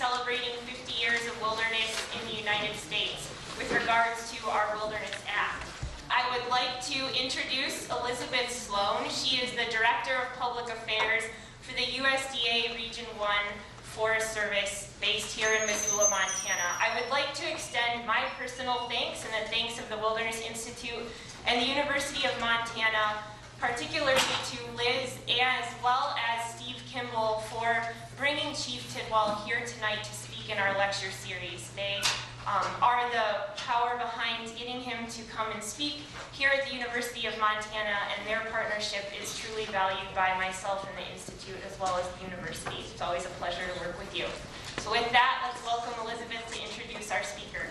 Celebrating 50 years of wilderness in the United States with regards to our Wilderness Act. I would like to introduce Elizabeth Sloan. She is the Director of Public Affairs for the USDA Region 1 Forest Service based here in Missoula, Montana. I would like to extend my personal thanks and the thanks of the Wilderness Institute and the University of Montana, particularly to Liz as well as Steve Kimball for bringing Chief Tidwell here tonight to speak in our lecture series. They are the power behind getting him to come and speak here at the University of Montana, and their partnership is truly valued by myself and the Institute as well as the university. It's always a pleasure to work with you. So with that, let's welcome Elizabeth to introduce our speaker.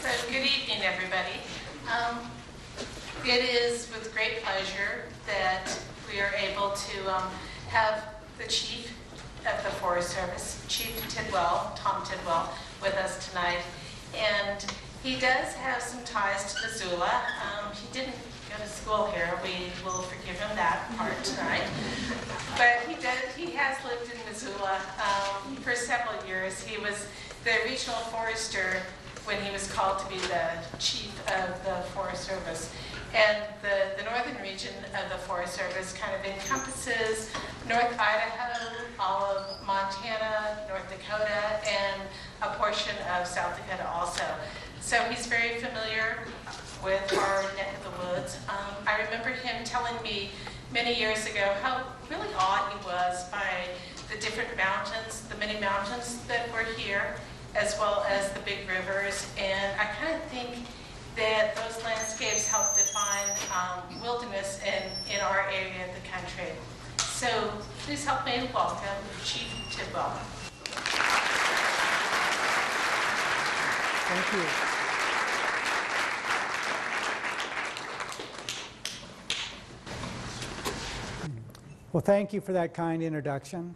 So good evening, everybody. It is with great pleasure that we are able to have the Chief of the Forest Service, Chief Tidwell, Tom Tidwell, with us tonight. And he does have some ties to Missoula. He didn't go to school here. We will forgive him that part tonight. But he has lived in Missoula for several years. He was the regional forester when he was called to be the chief of the Forest Service. And the northern region of the Forest Service kind of encompasses North Idaho, all of Montana, North Dakota, and a portion of South Dakota also. So he's very familiar with our neck of the woods. I remember him telling me many years ago how really awed he was by the different mountains, the many mountains that were here, as well as the big rivers. And I kind of think that those landscapes help define wilderness in our area of the country. So please help me welcome Chief Tidwell. Thank you. Well, thank you for that kind introduction.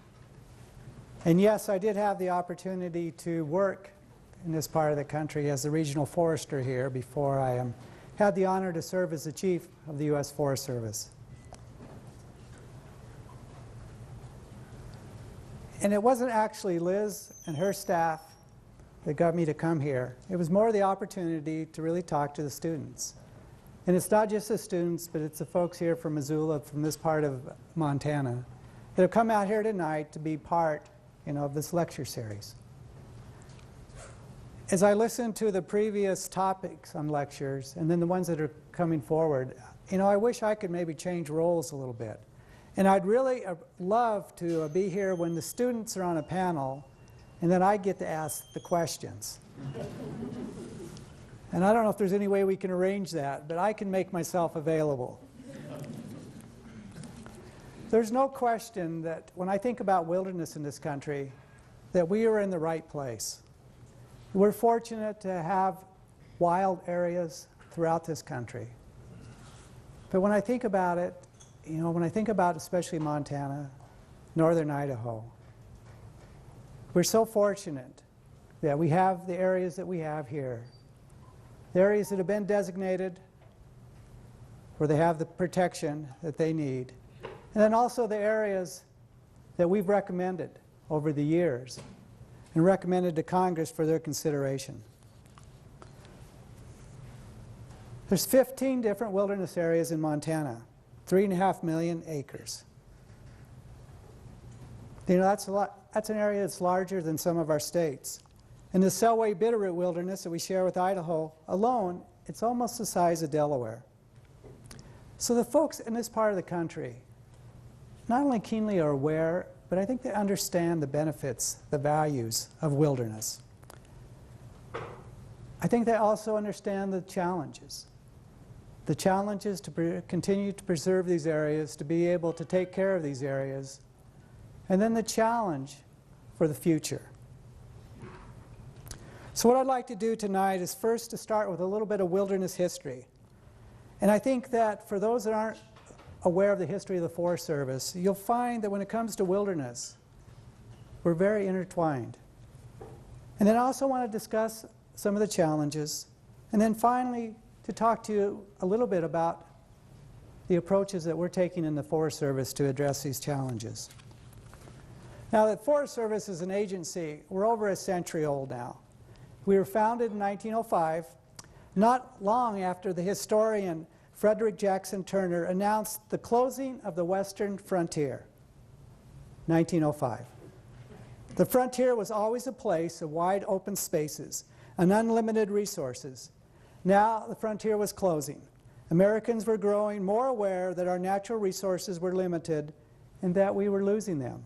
And yes, I did have the opportunity to work in this part of the country as the regional forester here before I had the honor to serve as the chief of the U.S. Forest Service. And it wasn't actually Liz and her staff that got me to come here. It was more the opportunity to really talk to the students. And it's not just the students, but it's the folks here from Missoula, from this part of Montana, that have come out here tonight to be part, of this lecture series. As I listened to the previous topics on lectures, and then the ones that are coming forward, I wish I could maybe change roles a little bit. And I'd really love to be here when the students are on a panel, and then I get to ask the questions. And I don't know if there's any way we can arrange that, but I can make myself available. There's no question that when I think about wilderness in this country, that we are in the right place. We're fortunate to have wild areas throughout this country. But when I think about it, when I think about especially Montana, northern Idaho, we're so fortunate that we have the areas that we have here. The areas that have been designated where they have the protection that they need. And then also the areas that we've recommended over the years and recommended to Congress for their consideration. There's 15 different wilderness areas in Montana, 3.5 million acres. That's a lot. That's an area that's larger than some of our states. In the Selway Bitterroot Wilderness that we share with Idaho alone, it's almost the size of Delaware. So the folks in this part of the country not only keenly are aware, but I think they understand the benefits, the values of wilderness. I think they also understand the challenges. the challenges to continue to preserve these areas, to be able to take care of these areas, and then the challenge for the future. So what I'd like to do tonight is first to start with a little bit of wilderness history. And I think that for those that aren't aware of the history of the Forest Service, you'll find that when it comes to wilderness, we're very intertwined. And then I also want to discuss some of the challenges, and then finally to talk to you a little bit about the approaches that we're taking in the Forest Service to address these challenges. Now, the Forest Service is an agency, we're over a century old now. We were founded in 1905, not long after the historian Frederick Jackson Turner announced the closing of the western frontier, 1905. The frontier was always a place of wide open spaces and unlimited resources. Now the frontier was closing. Americans were growing more aware that our natural resources were limited and that we were losing them.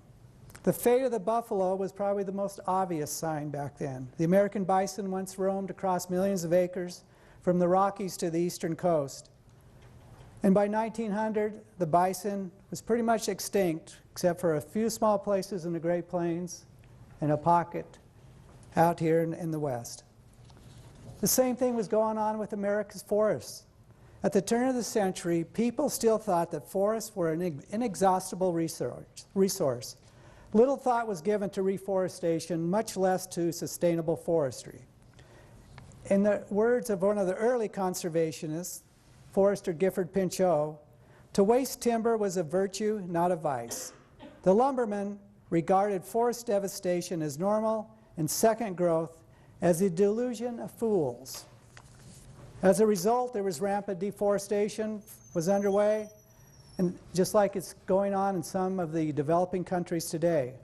The fate of the buffalo was probably the most obvious sign back then. The American bison once roamed across millions of acres from the Rockies to the eastern coast. And by 1900, the bison was pretty much extinct, except for a few small places in the Great Plains and a pocket out here in the West. The same thing was going on with America's forests. At the turn of the century, people still thought that forests were an inexhaustible resource. Little thought was given to reforestation, much less to sustainable forestry. In the words of one of the early conservationists, Forester Gifford Pinchot, to waste timber was a virtue, not a vice. The lumberman regarded forest devastation as normal and second growth as a delusion of fools. As a result, there was rampant deforestation was underway, and just like it's going on in some of the developing countries today.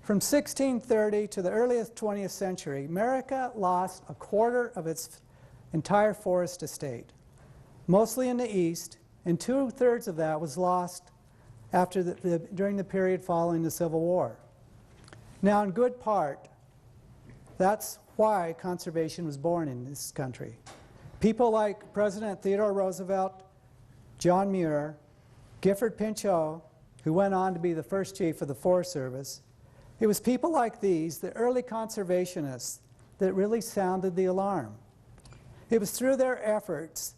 From 1630 to the earliest 20th century, America lost a quarter of its entire forest estate, mostly in the east, and 2/3 of that was lost after during the period following the Civil War. Now, in good part, that's why conservation was born in this country. People like President Theodore Roosevelt, John Muir, Gifford Pinchot, who went on to be the first chief of the Forest Service, it was people like these, the early conservationists, that really sounded the alarm. It was through their efforts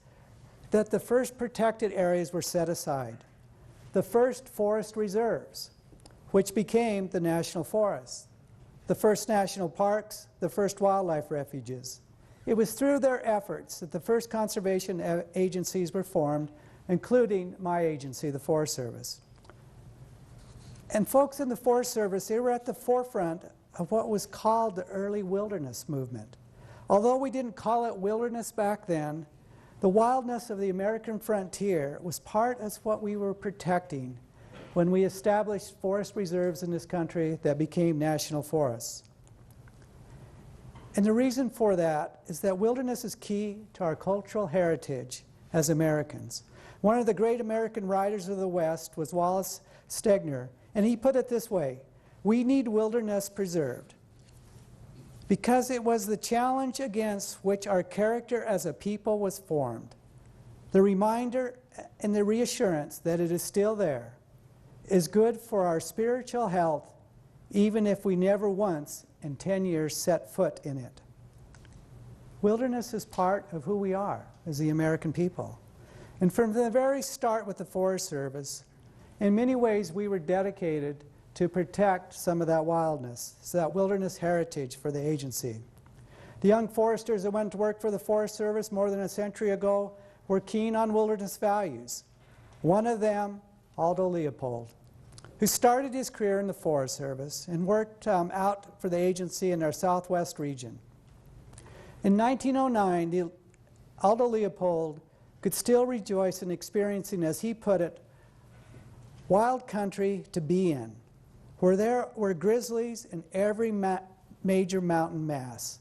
that the first protected areas were set aside, the first forest reserves, which became the national forests, the first national parks, the first wildlife refuges. It was through their efforts that the first conservation agencies were formed, including my agency, the Forest Service. And folks in the Forest Service, they were at the forefront of what was called the early wilderness movement. Although we didn't call it wilderness back then, the wildness of the American frontier was part of what we were protecting when we established forest reserves in this country that became national forests. And the reason for that is that wilderness is key to our cultural heritage as Americans. One of the great American writers of the West was Wallace Stegner, and he put it this way: we need wilderness preserved because it was the challenge against which our character as a people was formed. The reminder and the reassurance that it is still there is good for our spiritual health, even if we never once in 10 years set foot in it. Wilderness is part of who we are as the American people. And from the very start with the Forest Service, in many ways we were dedicated to protect some of that wildness, so that wilderness heritage for the agency. The young foresters that went to work for the Forest Service more than a century ago were keen on wilderness values. One of them, Aldo Leopold, who started his career in the Forest Service and worked out for the agency in our southwest region. In 1909, Aldo Leopold could still rejoice in experiencing, as he put it, wild country to be in, where there were grizzlies in every major mountain mass.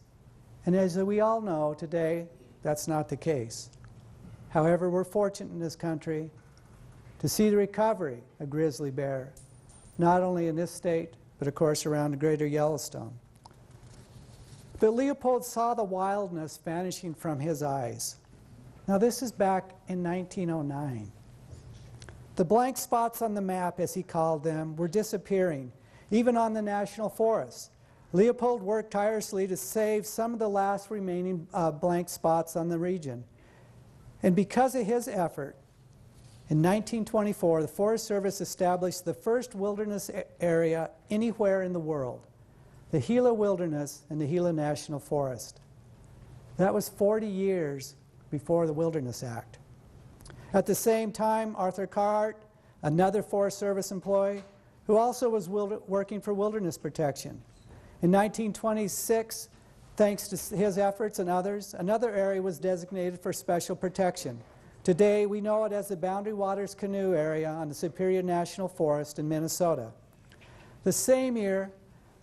And as we all know today, that's not the case. However, we're fortunate in this country to see the recovery of grizzly bear, not only in this state, but of course around the greater Yellowstone. But Leopold saw the wildness vanishing from his eyes. Now this is back in 1909. The blank spots on the map, as he called them, were disappearing, even on the national forests. Leopold worked tirelessly to save some of the last remaining blank spots on the region. And because of his effort, in 1924, the Forest Service established the first wilderness area anywhere in the world, the Gila Wilderness and the Gila National Forest. That was 40 years before the Wilderness Act. At the same time, Arthur Carhart, another Forest Service employee, who also was working for wilderness protection. In 1926, thanks to his efforts and others, another area was designated for special protection. Today, we know it as the Boundary Waters Canoe Area on the Superior National Forest in Minnesota. The same year,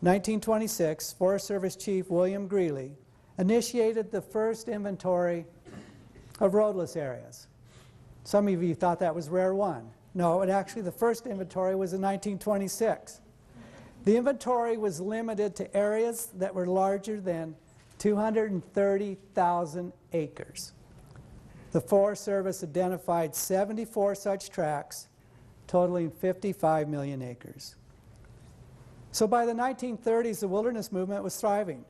1926, Forest Service Chief William Greeley initiated the first inventory of roadless areas. Some of you thought that was rare one. No, actually the first inventory was in 1926. The inventory was limited to areas that were larger than 230,000 acres. The Forest Service identified 74 such tracts, totaling 55 million acres. So by the 1930s, the wilderness movement was thriving.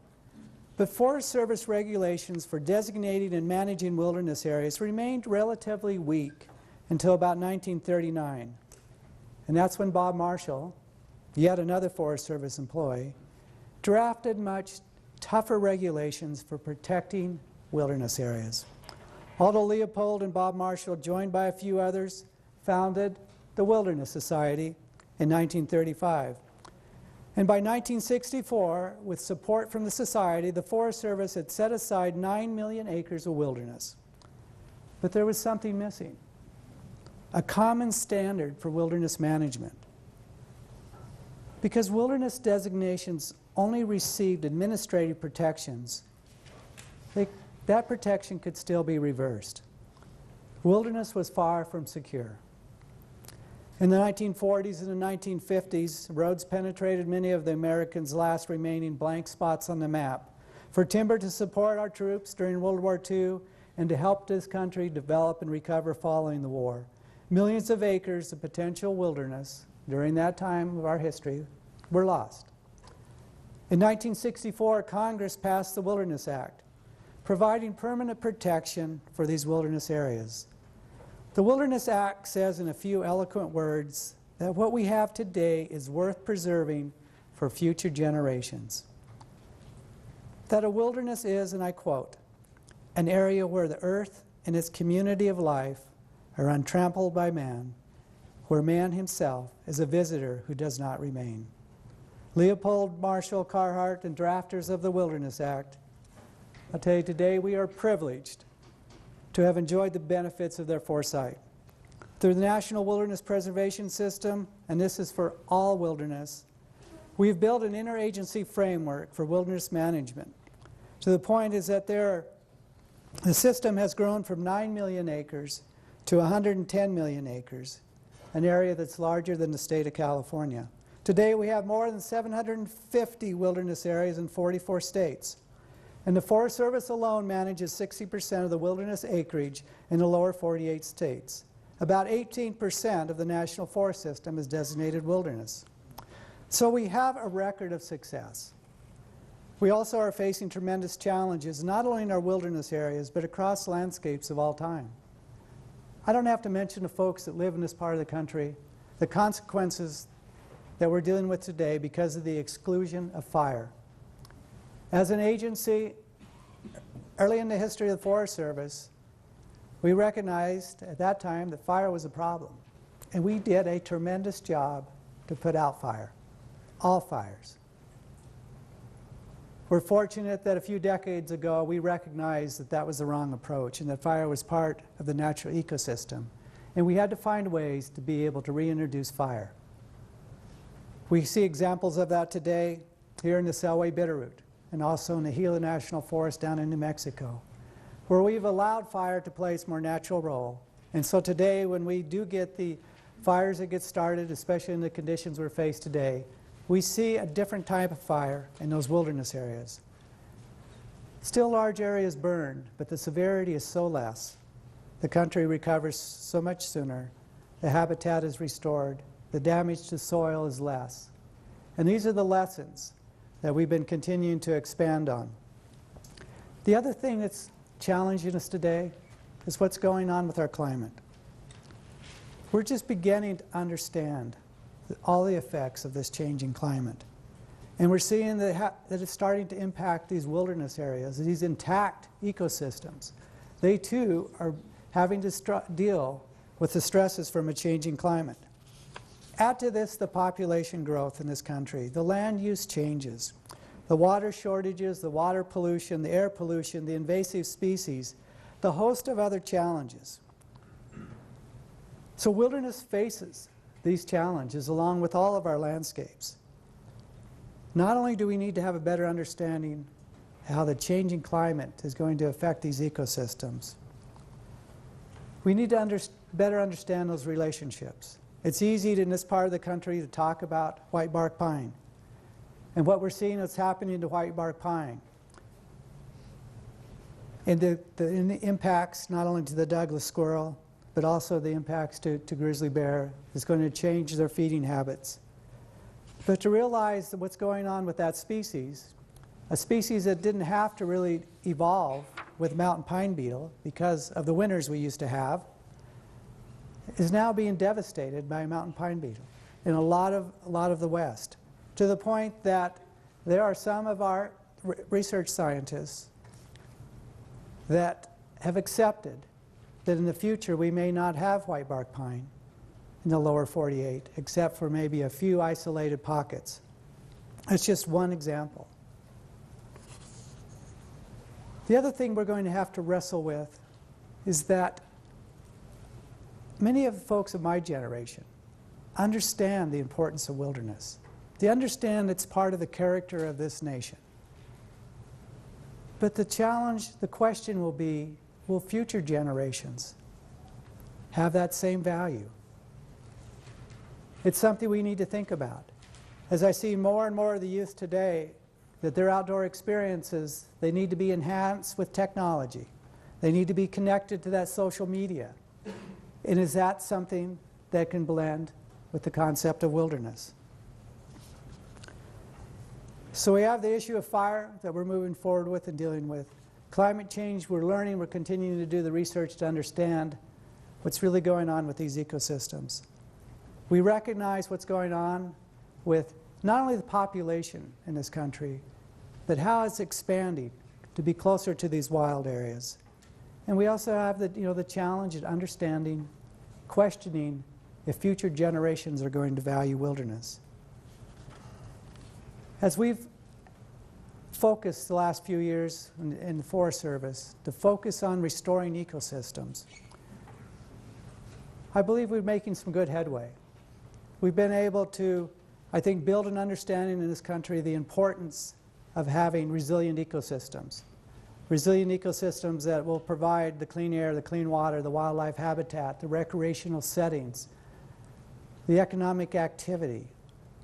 But Forest Service regulations for designating and managing wilderness areas remained relatively weak until about 1939. And that's when Bob Marshall, yet another Forest Service employee, drafted much tougher regulations for protecting wilderness areas. Aldo Leopold and Bob Marshall, joined by a few others, founded the Wilderness Society in 1935. And by 1964, with support from the Society, the Forest Service had set aside 9 million acres of wilderness. But there was something missing: a common standard for wilderness management. Because wilderness designations only received administrative protections, that protection could still be reversed. Wilderness was far from secure. In the 1940s and the 1950s, roads penetrated many of the Americans' last remaining blank spots on the map for timber to support our troops during World War II and to help this country develop and recover following the war. Millions of acres of potential wilderness during that time of our history were lost. In 1964, Congress passed the Wilderness Act, providing permanent protection for these wilderness areas. The Wilderness Act says in a few eloquent words that what we have today is worth preserving for future generations. That a wilderness is, and I quote, an area where the earth and its community of life are untrampled by man, where man himself is a visitor who does not remain. Leopold, Marshall, Carhart, and drafters of the Wilderness Act, I'll tell you, today we are privileged to have enjoyed the benefits of their foresight. Through the National Wilderness Preservation System, and this is for all wilderness, we've built an interagency framework for wilderness management. To the point is that the system has grown from 9 million acres to 110 million acres, an area that's larger than the state of California. Today we have more than 750 wilderness areas in 44 states. And the Forest Service alone manages 60% of the wilderness acreage in the lower 48 states. About 18% of the National Forest System is designated wilderness. So we have a record of success. We also are facing tremendous challenges, not only in our wilderness areas, but across landscapes of all time. I don't have to mention the folks that live in this part of the country, the consequences that we're dealing with today because of the exclusion of fire. As an agency, early in the history of the Forest Service, we recognized at that time that fire was a problem. And we did a tremendous job to put out fire, all fires. We're fortunate that a few decades ago we recognized that that was the wrong approach and that fire was part of the natural ecosystem. And we had to find ways to be able to reintroduce fire. We see examples of that today here in the Selway Bitterroot, and also in the Gila National Forest down in New Mexico, where we've allowed fire to play its more natural role. And so today, when we do get the fires that get started, especially in the conditions we're faced today, we see a different type of fire in those wilderness areas. Still large areas burned, but the severity is so less. the country recovers so much sooner, the habitat is restored, the damage to soil is less. And these are the lessons that we've been continuing to expand on. The other thing that's challenging us today is what's going on with our climate. We're just beginning to understand all the effects of this changing climate. And we're seeing that it's starting to impact these wilderness areas, these intact ecosystems. They too are having to deal with the stresses from a changing climate. Add to this the population growth in this country, the land use changes, the water shortages, the water pollution, the air pollution, the invasive species, the host of other challenges. So wilderness faces these challenges along with all of our landscapes. Not only do we need to have a better understanding how the changing climate is going to affect these ecosystems, we need to better understand those relationships. It's easy in this part of the country to talk about whitebark pine and what we're seeing that's happening to whitebark pine and the impacts not only to the Douglas squirrel but also the impacts to grizzly bear is going to change their feeding habits. But to realize that what's going on with that species, a species that didn't have to really evolve with mountain pine beetle because of the winters we used to have, is now being devastated by mountain pine beetle in a lot of the West, to the point that there are some of our research scientists that have accepted that in the future we may not have whitebark pine in the lower 48, except for maybe a few isolated pockets. That's just one example. The other thing we're going to have to wrestle with is that many of the folks of my generation understand the importance of wilderness. They understand it's part of the character of this nation. But the challenge, the question will be, will future generations have that same value? It's something we need to think about. As I see more and more of the youth today, that their outdoor experiences, they need to be enhanced with technology. They need to be connected to that social media. And is that something that can blend with the concept of wilderness? So we have the issue of fire that we're moving forward with and dealing with. Climate change, we're learning, we're continuing to do the research to understand what's really going on with these ecosystems. We recognize what's going on with not only the population in this country, but how it's expanding to be closer to these wild areas. And we also have the challenge of understanding, questioning if future generations are going to value wilderness. As we've focused the last few years in the Forest Service to focus on restoring ecosystems, I believe we're making some good headway. We've been able to, I think, build an understanding in this country of the importance of having resilient ecosystems. Resilient ecosystems that will provide the clean air, the clean water, the wildlife habitat, the recreational settings, the economic activity,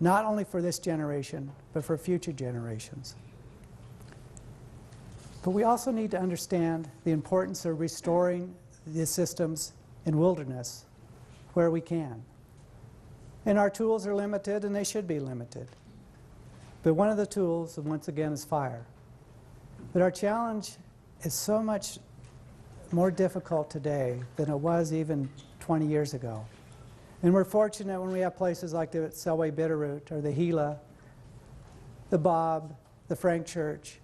not only for this generation, but for future generations. But we also need to understand the importance of restoring the systems in wilderness where we can. And our tools are limited, and they should be limited. But one of the tools, once again, is fire. But our challenge is so much more difficult today than it was even 20 years ago. And we're fortunate when we have places like the Selway Bitterroot or the Gila, the Bob, the Frank Church,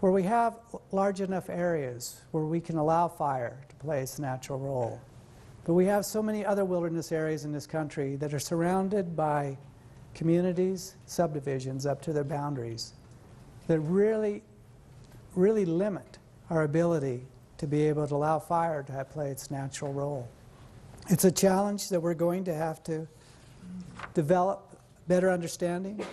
where we have large enough areas where we can allow fire to play its natural role. But we have so many other wilderness areas in this country that are surrounded by communities, subdivisions up to their boundaries that really limit our ability to be able to allow fire to play its natural role. It's a challenge that we're going to have to develop better understanding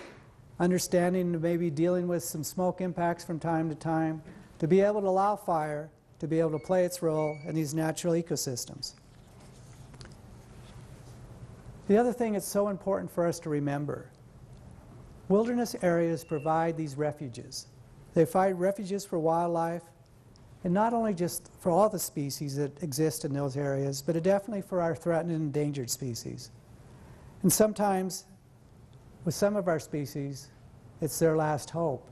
to maybe dealing with some smoke impacts from time to time, to be able to allow fire to be able to play its role in these natural ecosystems. The other thing that's so important for us to remember, wilderness areas provide these refuges. They provide refuges for wildlife, And not only just for all the species that exist in those areas, but definitely for our threatened and endangered species. And sometimes, with some of our species, it's their last hope.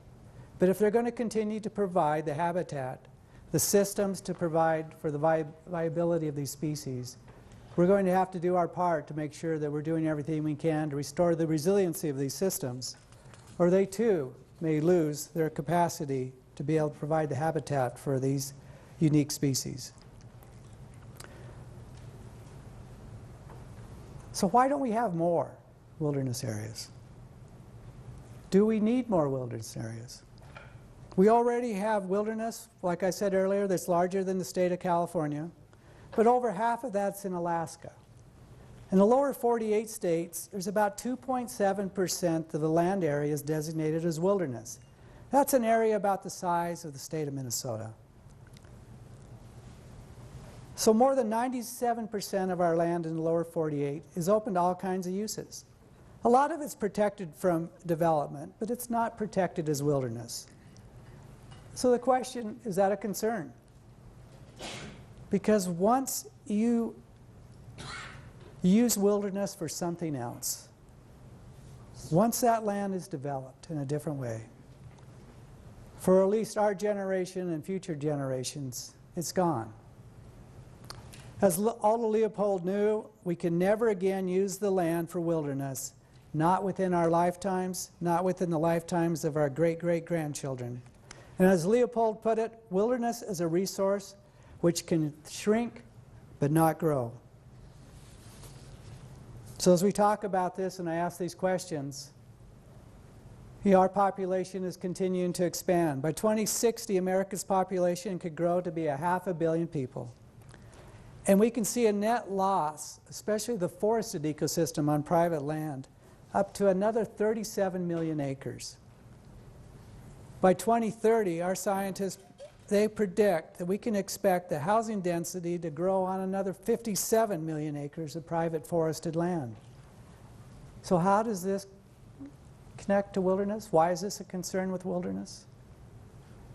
But if they're going to continue to provide the habitat, the systems to provide for the viability of these species, we're going to have to do our part to make sure that we're doing everything we can to restore the resiliency of these systems, or they too may lose their capacity to be able to provide the habitat for these unique species. So why don't we have more wilderness areas? Do we need more wilderness areas? We already have wilderness, like I said earlier, that's larger than the state of California, but over half of that's in Alaska. In the lower 48 states, there's about 2.7% of the land area is designated as wilderness. That's an area about the size of the state of Minnesota. So more than 97% of our land in the lower 48 is open to all kinds of uses. A lot of it's protected from development, but it's not protected as wilderness. So the question, is that a concern? Because once you use wilderness for something else, once that land is developed in a different way, for at least our generation and future generations, it's gone. As Aldo Leopold knew, we can never again use the land for wilderness, not within our lifetimes, not within the lifetimes of our great-great-grandchildren. And as Leopold put it, wilderness is a resource which can shrink but not grow. So as we talk about this and I ask these questions, our population is continuing to expand. By 2060, America's population could grow to be 500 million people. And we can see a net loss, especially the forested ecosystem on private land, up to another 37 million acres. By 2030, our scientists, they predict that we can expect the housing density to grow on another 57 million acres of private forested land. So how does this connect to wilderness? Why is this a concern with wilderness?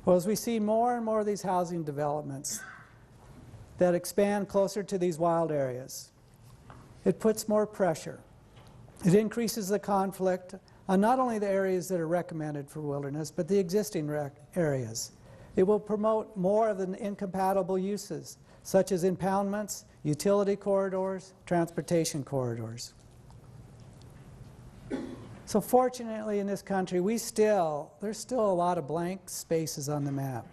Well, as we see more and more of these housing developments that expand closer to these wild areas, it puts more pressure. It increases the conflict on not only the areas that are recommended for wilderness, but the existing areas. It will promote more of the incompatible uses, such as impoundments, utility corridors, transportation corridors. So fortunately in this country, there's still a lot of blank spaces on the map.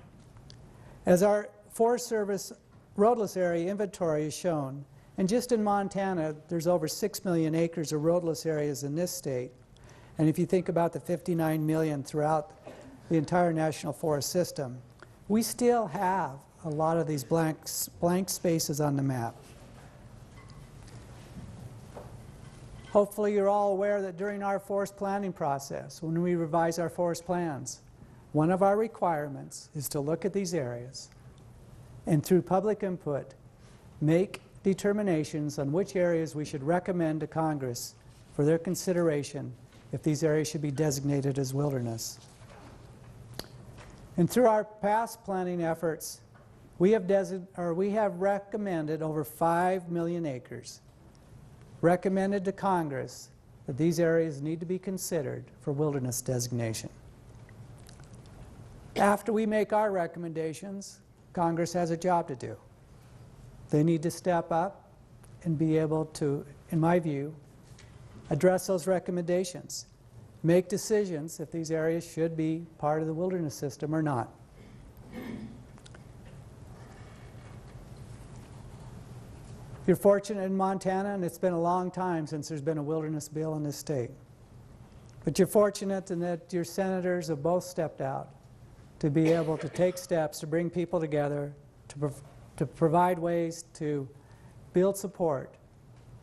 As our Forest Service roadless area inventory is shown, and just in Montana, there's over 6 million acres of roadless areas in this state. And if you think about the 59 million throughout the entire national forest system, we still have a lot of these blank spaces on the map. Hopefully you're all aware that during our forest planning process, when we revise our forest plans, one of our requirements is to look at these areas and through public input, make determinations on which areas we should recommend to Congress for their consideration if these areas should be designated as wilderness. And through our past planning efforts, we have recommended over 5 million acres, recommended to Congress that these areas need to be considered for wilderness designation. After we make our recommendations, Congress has a job to do. They need to step up and be able to, in my view, address those recommendations, make decisions if these areas should be part of the wilderness system or not. You're fortunate in Montana, and it's been a long time since there's been a wilderness bill in this state. But you're fortunate in that your senators have both stepped out to be able to take steps to bring people together, to provide ways to build support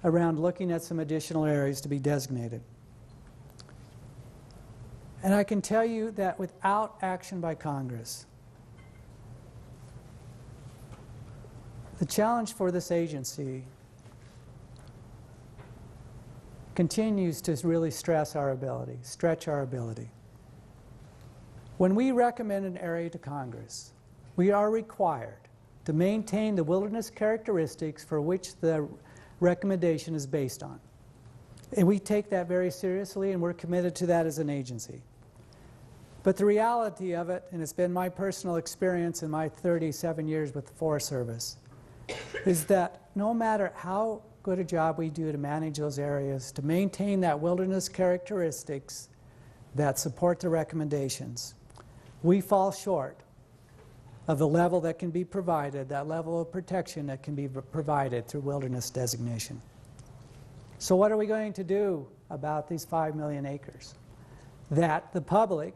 around looking at some additional areas to be designated. And I can tell you that without action by Congress, the challenge for this agency continues to really stretch our ability. When we recommend an area to Congress, we are required to maintain the wilderness characteristics for which the recommendation is based on. And we take that very seriously, and we're committed to that as an agency. But the reality of it, and it's been my personal experience in my 37 years with the Forest Service, is that no matter how good a job we do to manage those areas, to maintain that wilderness characteristics that support the recommendations, we fall short of the level that can be provided, that level of protection that can be provided through wilderness designation. So what are we going to do about these 5 million acres that the public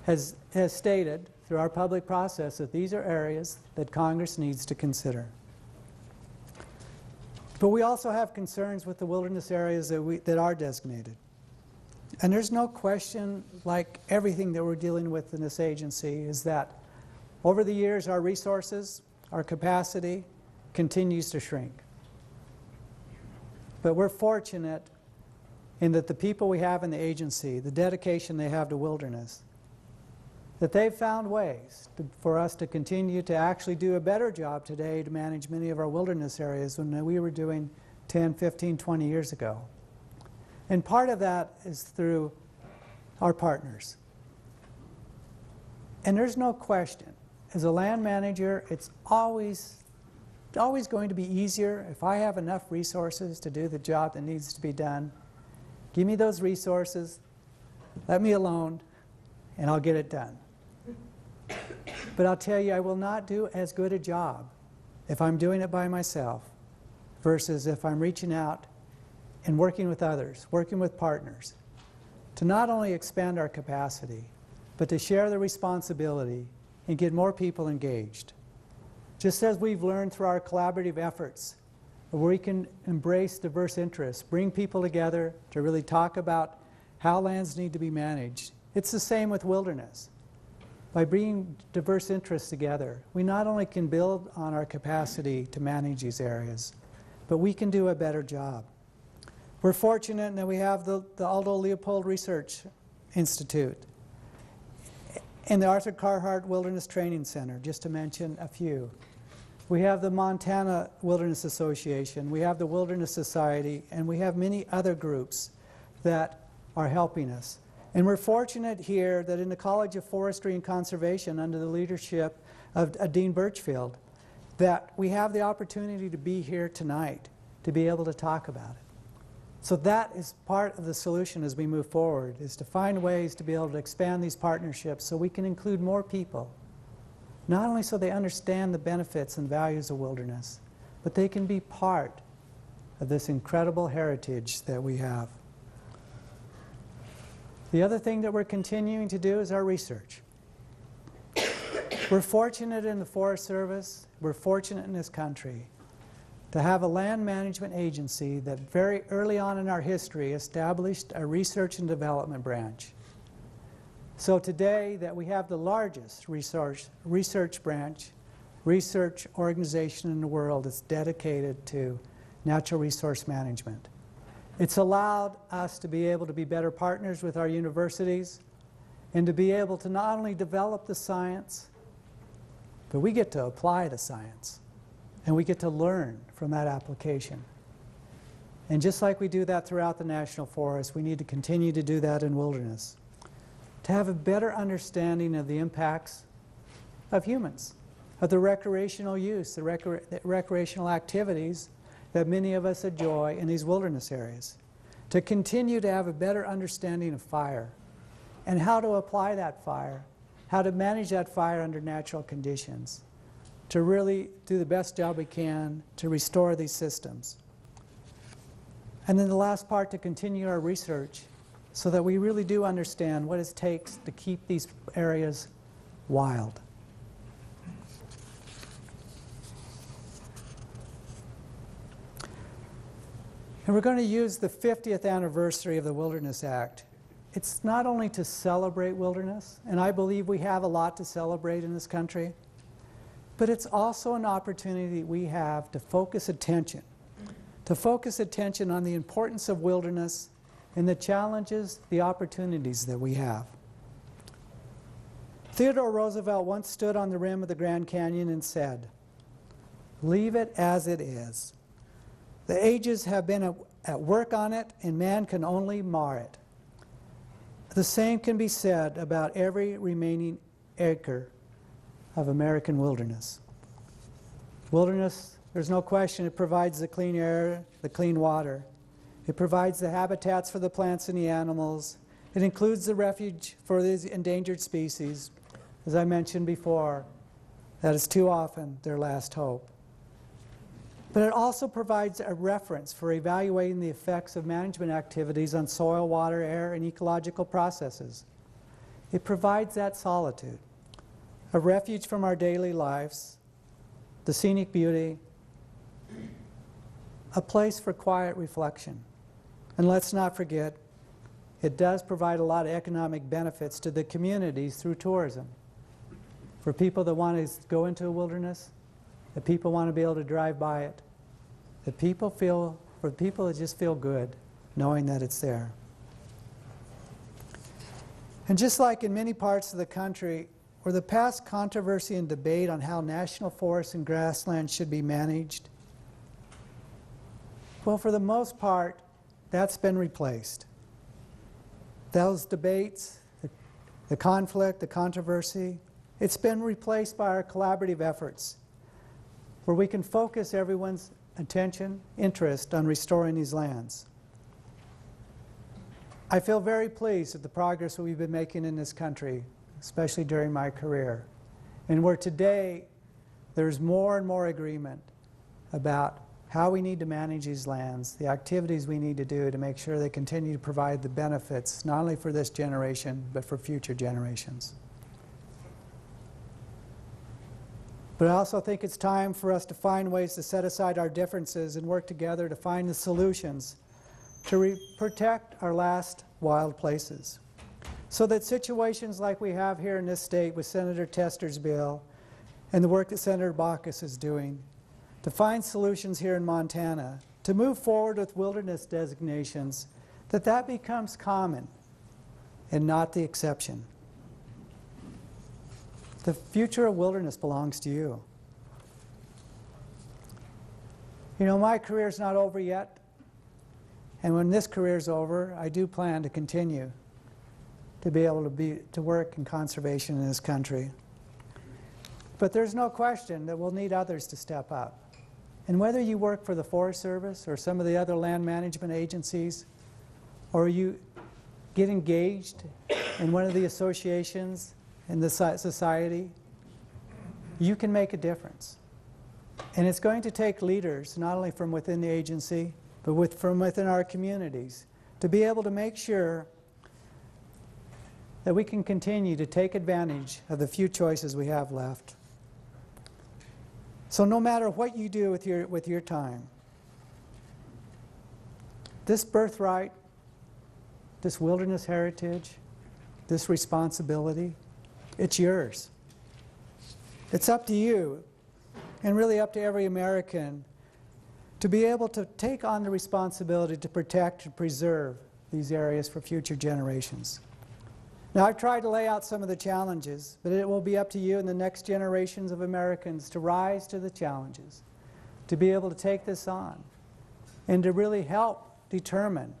has stated through our public process that these are areas that Congress needs to consider? But we also have concerns with the wilderness areas that are designated. And there's no question, like everything that we're dealing with in this agency, is that over the years our resources, our capacity continues to shrink. But we're fortunate in that the people we have in the agency, the dedication they have to wilderness, that they've found ways for us to continue to actually do a better job today to manage many of our wilderness areas than we were doing 10, 15, 20 years ago. And part of that is through our partners. And there's no question, as a land manager, it's always going to be easier if I have enough resources to do the job that needs to be done. Give me those resources, let me alone, and I'll get it done. But I'll tell you, I will not do as good a job if I'm doing it by myself versus if I'm reaching out and working with others, working with partners, to not only expand our capacity, but to share the responsibility and get more people engaged. Just as we've learned through our collaborative efforts, where we can embrace diverse interests, bring people together to really talk about how lands need to be managed. It's the same with wilderness. By bringing diverse interests together, we not only can build on our capacity to manage these areas, but we can do a better job. We're fortunate in that we have the Aldo Leopold Research Institute and the Arthur Carhart Wilderness Training Center, just to mention a few. We have the Montana Wilderness Association, we have the Wilderness Society, and we have many other groups that are helping us. And we're fortunate here that in the College of Forestry and Conservation, under the leadership of Dean Birchfield, that we have the opportunity to be here tonight to be able to talk about it. So that is part of the solution as we move forward, is to find ways to be able to expand these partnerships so we can include more people, not only so they understand the benefits and values of wilderness, but they can be part of this incredible heritage that we have. The other thing that we're continuing to do is our research. We're fortunate in the Forest Service, we're fortunate in this country to have a land management agency that very early on in our history established a research and development branch. So today that we have the largest research branch, research organization in the world that's dedicated to natural resource management. It's allowed us to be able to be better partners with our universities and to be able to not only develop the science, but we get to apply the science and we get to learn from that application. And just like we do that throughout the National Forest, we need to continue to do that in wilderness, to have a better understanding of the impacts of humans, of the recreational use, the recreational activities that many of us enjoy in these wilderness areas, to continue to have a better understanding of fire and how to apply that fire, how to manage that fire under natural conditions, to really do the best job we can to restore these systems. And then the last part, to continue our research so that we really do understand what it takes to keep these areas wild. And we're going to use the 50th anniversary of the Wilderness Act. It's not only to celebrate wilderness, and I believe we have a lot to celebrate in this country, but it's also an opportunity we have to focus attention on the importance of wilderness and the challenges, the opportunities that we have. Theodore Roosevelt once stood on the rim of the Grand Canyon and said, "Leave it as it is. The ages have been at work on it, and man can only mar it." The same can be said about every remaining acre of American wilderness. Wilderness, there's no question, it provides the clean air, the clean water. It provides the habitats for the plants and the animals. It includes the refuge for these endangered species, as I mentioned before, that is too often their last hope. But it also provides a reference for evaluating the effects of management activities on soil, water, air, and ecological processes. It provides that solitude, a refuge from our daily lives, the scenic beauty, a place for quiet reflection. And let's not forget, it does provide a lot of economic benefits to the communities through tourism. For people that want to go into a wilderness, the people want to be able to drive by it. For people that just feel good knowing that it's there. And just like in many parts of the country, where the past controversy and debate on how national forests and grasslands should be managed, well, for the most part, that's been replaced. Those debates, the conflict, the controversy, it's been replaced by our collaborative efforts, where we can focus everyone's attention, interest on restoring these lands. I feel very pleased with the progress that we've been making in this country, especially during my career, and where today there's more and more agreement about how we need to manage these lands, the activities we need to do to make sure they continue to provide the benefits, not only for this generation, but for future generations. But I also think it's time for us to find ways to set aside our differences and work together to find the solutions to protect our last wild places, so that situations like we have here in this state with Senator Tester's bill and the work that Senator Baucus is doing, to find solutions here in Montana, to move forward with wilderness designations, that becomes common and not the exception. The future of wilderness belongs to you. You know, my career's not over yet, and when this career's over, I do plan to continue to be able to work in conservation in this country. But there's no question that we'll need others to step up. And whether you work for the Forest Service or some of the other land management agencies, or you get engaged in one of the associations in the society, you can make a difference. And it's going to take leaders, not only from within the agency, but from within our communities, to be able to make sure that we can continue to take advantage of the few choices we have left. So no matter what you do with your time, this birthright, this wilderness heritage, this responsibility, it's yours. It's up to you, and really up to every American, to be able to take on the responsibility to protect and preserve these areas for future generations. Now, I've tried to lay out some of the challenges, but it will be up to you and the next generations of Americans to rise to the challenges, to be able to take this on, and to really help determine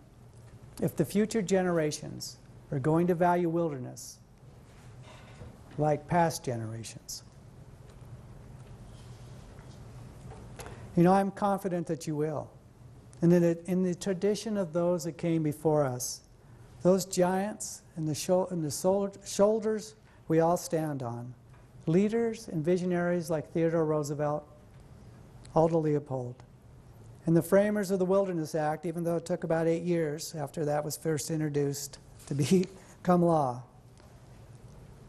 if the future generations are going to value wilderness like past generations. You know, I'm confident that you will. And that in the tradition of those that came before us, those giants and the shoulders we all stand on, leaders and visionaries like Theodore Roosevelt, Aldo Leopold, and the framers of the Wilderness Act, even though it took about 8 years after that was first introduced to become law.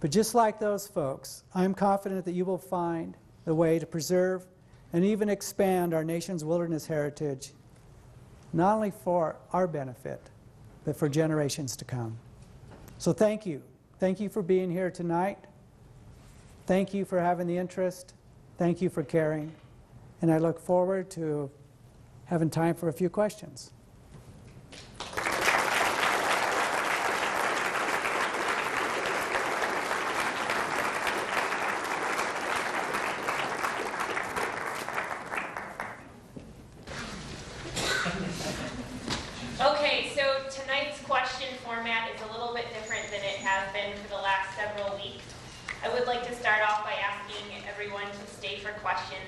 But just like those folks, I'm confident that you will find the way to preserve and even expand our nation's wilderness heritage, not only for our benefit, but for generations to come. So thank you. Thank you for being here tonight. Thank you for having the interest. Thank you for caring. And I look forward to having time for a few questions. been for the last several weeks. I would like to start off by asking everyone to stay for questions.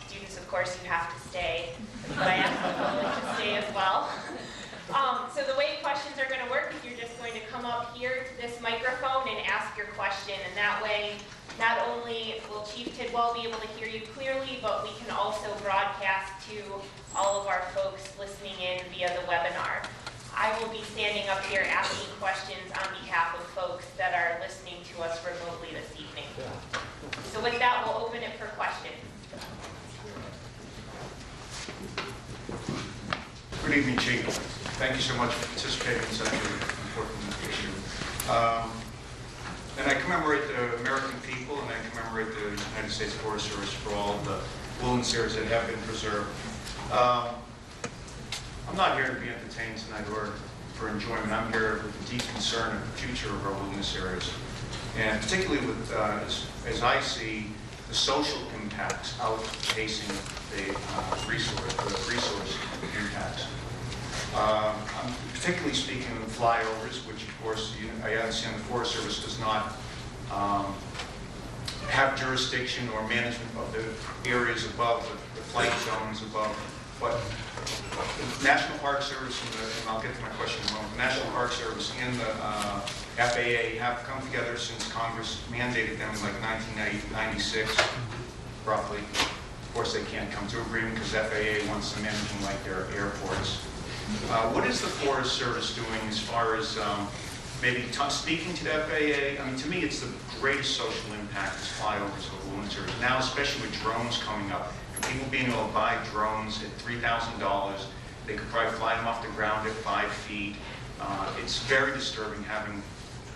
Students, of course, you have to stay, but I ask the public to stay as well. So the way questions are going to work is you're just going to come up here to this microphone and ask your question, and that way, not only will Chief Tidwell be able to hear you clearly, but we can also broadcast to all of our folks listening in via the webinar. I will be standing up here asking questions on behalf of folks that are listening to us remotely this evening. So with that, we'll open it for questions. Good evening, Chief. Thank you so much for participating in such an important issue. And I commemorate the American people, and I commemorate the United States Forest Service for all of the wilderness areas that have been preserved. I'm not here to be entertained tonight or for enjoyment. I'm here with a deep concern of the future of our wilderness areas, and particularly with, as I see, the social impacts outpacing the resource impacts. I'm particularly speaking of flyovers, which of course I understand the Forest Service does not have jurisdiction or management of the areas above, the flight zones above, but the National Park Service, and I'll get to my question in a moment, the National Park Service and the FAA have come together since Congress mandated them in like 1996, roughly. Of course, they can't come to agreement because FAA wants to manage them like their airports. What is the Forest Service doing as far as maybe speaking to the FAA? I mean, to me, it's the greatest social impact is flyovers of wilderness areas. Now, especially with drones coming up, and people being able to buy drones at $3,000, they could probably fly them off the ground at 5 feet. It's very disturbing having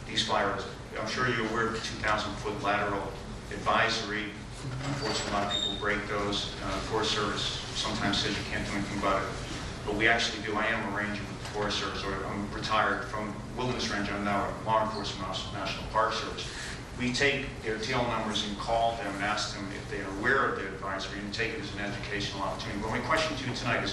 these flyovers. I'm sure you're aware of the 2,000-foot lateral advisory. Unfortunately, a lot of people break those. The Forest Service sometimes says you can't do anything about it. But we actually do. I am a ranger with the Forest Service, or I'm retired from Wilderness Ranger. I'm now a law enforcement National Park Service. We take their tail numbers and call them and ask them if they are aware of the advisory and take it as an educational opportunity. But my question to you tonight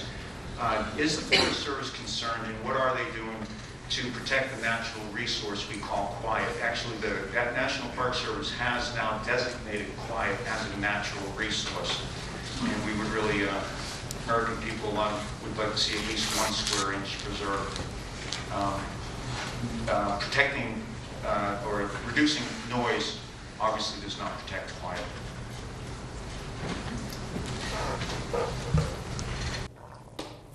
is the Forest Service concerned, and what are they doing to protect the natural resource we call quiet? Actually, that National Park Service has now designated quiet as a natural resource, and we would really American people would like to see at least 1 square inch preserved. Protecting or reducing noise obviously does not protect quiet.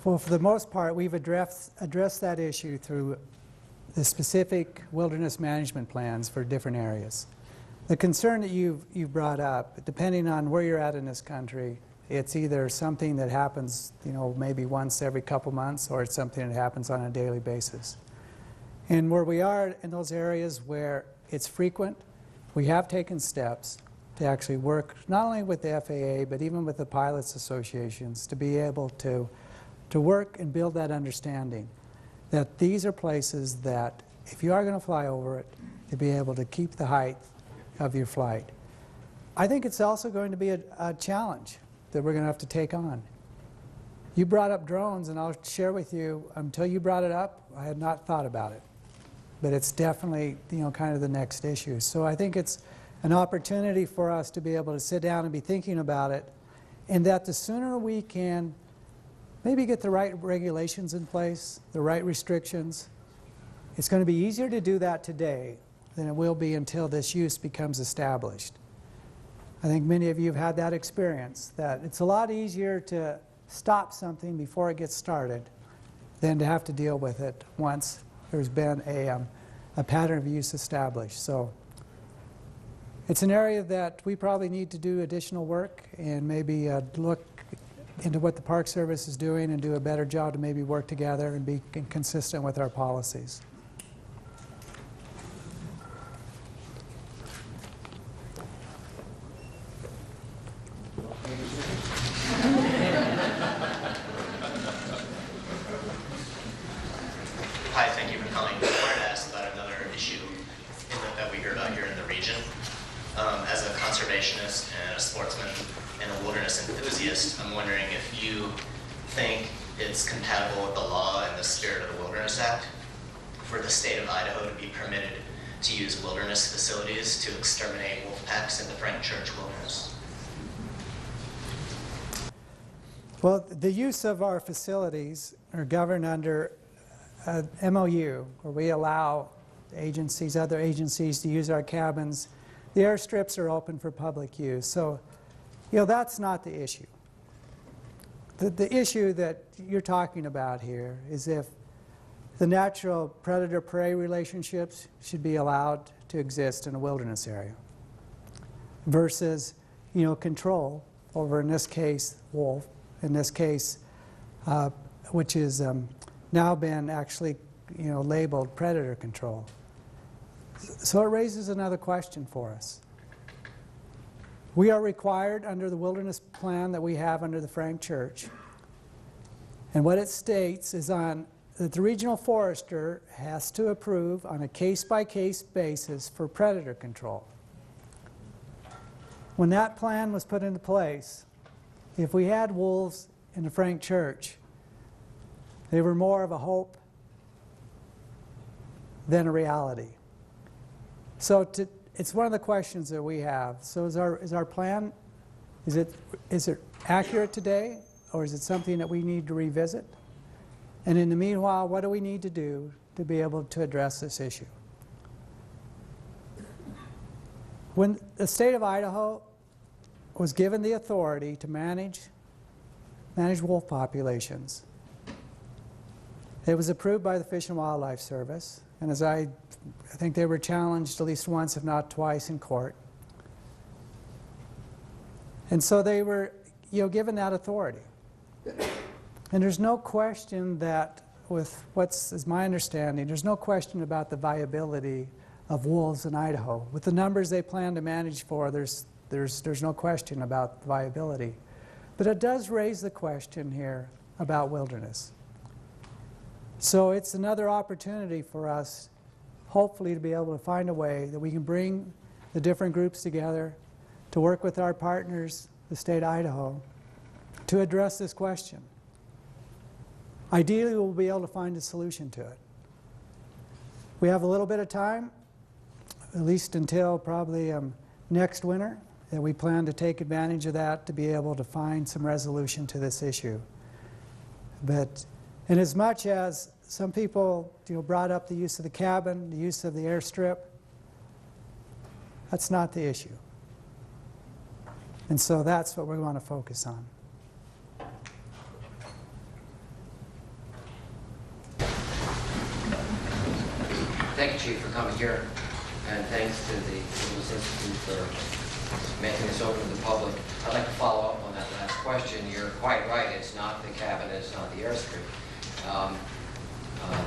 Well, for the most part, we've addressed that issue through the specific wilderness management plans for different areas. The concern that you've brought up, depending on where you're at in this country, it's either something that happens, maybe once every couple months, or it's something that happens on a daily basis. And where we are in those areas where it's frequent, we have taken steps to actually work not only with the FAA, but even with the pilots associations to be able to work and build that understanding that these are places that if you are going to fly over it, to be able to keep the height of your flight. I think it's also going to be a challenge that we're going to have to take on. You brought up drones, and I'll share with you, until you brought it up, I had not thought about it. But it's definitely, kind of the next issue. So I think it's an opportunity for us to be able to sit down and be thinking about it, and that the sooner we can maybe get the right regulations in place, the right restrictions, it's going to be easier to do that today than it will be until this use becomes established. I think many of you have had that experience, that it's a lot easier to stop something before it gets started than to have to deal with it once there's been a pattern of use established. So it's an area that we probably need to do additional work and maybe look into what the Park Service is doing and do a better job to maybe work together and be consistent with our policies. Hi, thank you for coming. I wanted to ask about another issue that we hear about here in the region. As a conservationist and a sportsman and a wilderness enthusiast, I'm wondering if you think it's compatible with the law and the spirit of the Wilderness Act for the state of Idaho to be permitted to use wilderness facilities to exterminate wolf packs in the Frank Church wilderness? Well, the use of our facilities are governed under a MOU, where we allow agencies, other agencies, to use our cabins. The airstrips are open for public use. So, that's not the issue. The issue that you're talking about here is if the natural predator-prey relationships should be allowed to exist in a wilderness area versus, control over, in this case, wolf, in this case, which is now been actually, labeled predator control. So it raises another question for us. We are required under the wilderness plan that we have under the Frank Church, and what it states is that the regional forester has to approve on a case-by-case basis for predator control. When that plan was put into place, if we had wolves in the Frank Church, they were more of a hope than a reality. So it's one of the questions that we have. So is our plan, is it accurate today, or is it something that we need to revisit? And in the meanwhile, what do we need to do to be able to address this issue? When the state of Idaho was given the authority to manage wolf populations, it was approved by the Fish and Wildlife Service, and as I think they were challenged at least once, if not twice, in court. And so they were, given that authority. And there's no question that, with is my understanding, there's no question about the viability of wolves in Idaho. With the numbers they plan to manage for, there's no question about the viability. But it does raise the question here about wilderness. So it's another opportunity for us, hopefully, to be able to find a way that we can bring the different groups together to work with our partners, the state of Idaho, to address this question. Ideally, we'll be able to find a solution to it. We have a little bit of time, at least until probably next winter, that we plan to take advantage of that to be able to find some resolution to this issue. But in as much as some people brought up the use of the cabin, the use of the airstrip, that's not the issue. And so that's what we want to focus on. Thank you, Chief, for coming here, and thanks to the Wilderness Institute for making this open to the public. I'd like to follow up on that last question. You're quite right. It's not the cabin, it's not the airstrip.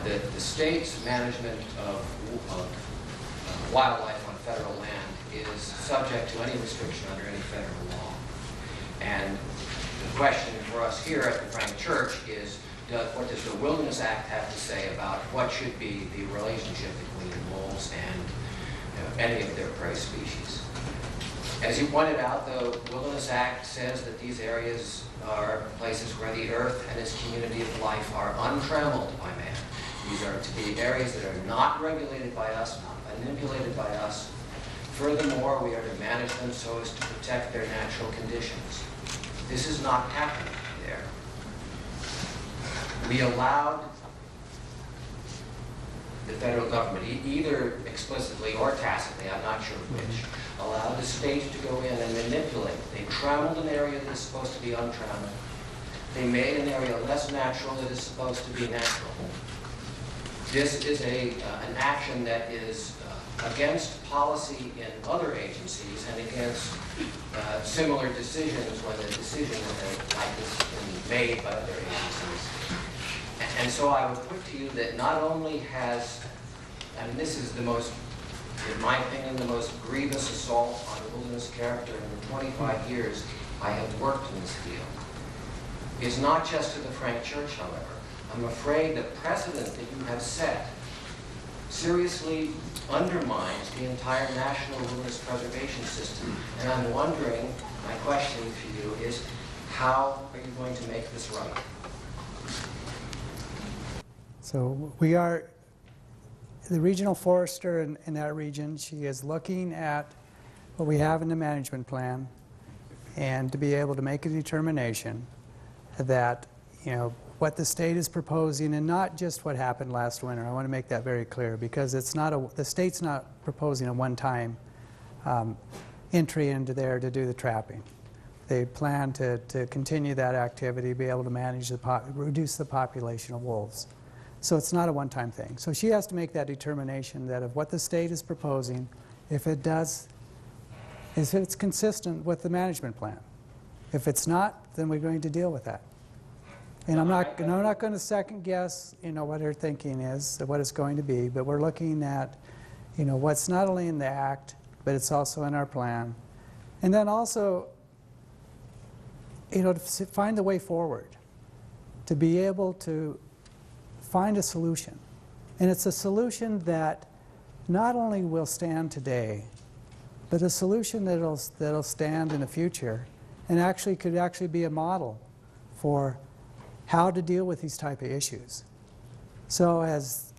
The state's management of wildlife on federal land is subject to any restriction under any federal law. And the question for us here at the Frank Church is, what does the Wilderness Act have to say about what should be the relationship between wolves and any of their prey species? As you pointed out, the Wilderness Act says that these areas are places where the earth and its community of life are untrammeled by man. These are to be areas that are not regulated by us, not manipulated by us. Furthermore, we are to manage them so as to protect their natural conditions. This is not happening there. We allowed the federal government, either explicitly or tacitly, I'm not sure which, allowed the state to go in and manipulate. They trammeled an area that is supposed to be untrammeled. They made an area less natural that is supposed to be natural. This is an action that is against policy in other agencies and against similar decisions when the decision like this has been made by other agencies. And so I would put to you that not only has, and this is the most, in my opinion, the most grievous assault on the wilderness character in the 25 years I have worked in this field. It's not just to the Frank Church, however. I'm afraid the precedent that you have set seriously undermines the entire national wilderness preservation system. And I'm wondering, my question for you is, how are you going to make this right? So we are, the regional forester in that region, she is looking at what we have in the management plan and to be able to make a determination that, what the state is proposing, and not just what happened last winter. I want to make that very clear, because the state's not proposing a one-time entry into there to do the trapping. They plan to continue that activity, be able to manage reduce the population of wolves. So it's not a one-time thing. So she has to make that determination that of what the state is proposing, if it's consistent with the management plan. If it's not, then we're going to deal with that. And I'm not going to second guess, what her thinking is, what it's going to be, but we're looking at, what's not only in the act, but it's also in our plan. And then also, to find the way forward, to be able to find a solution. And it's a solution that not only will stand today, but a solution that'll stand in the future and could be a model for how to deal with these type of issues. So as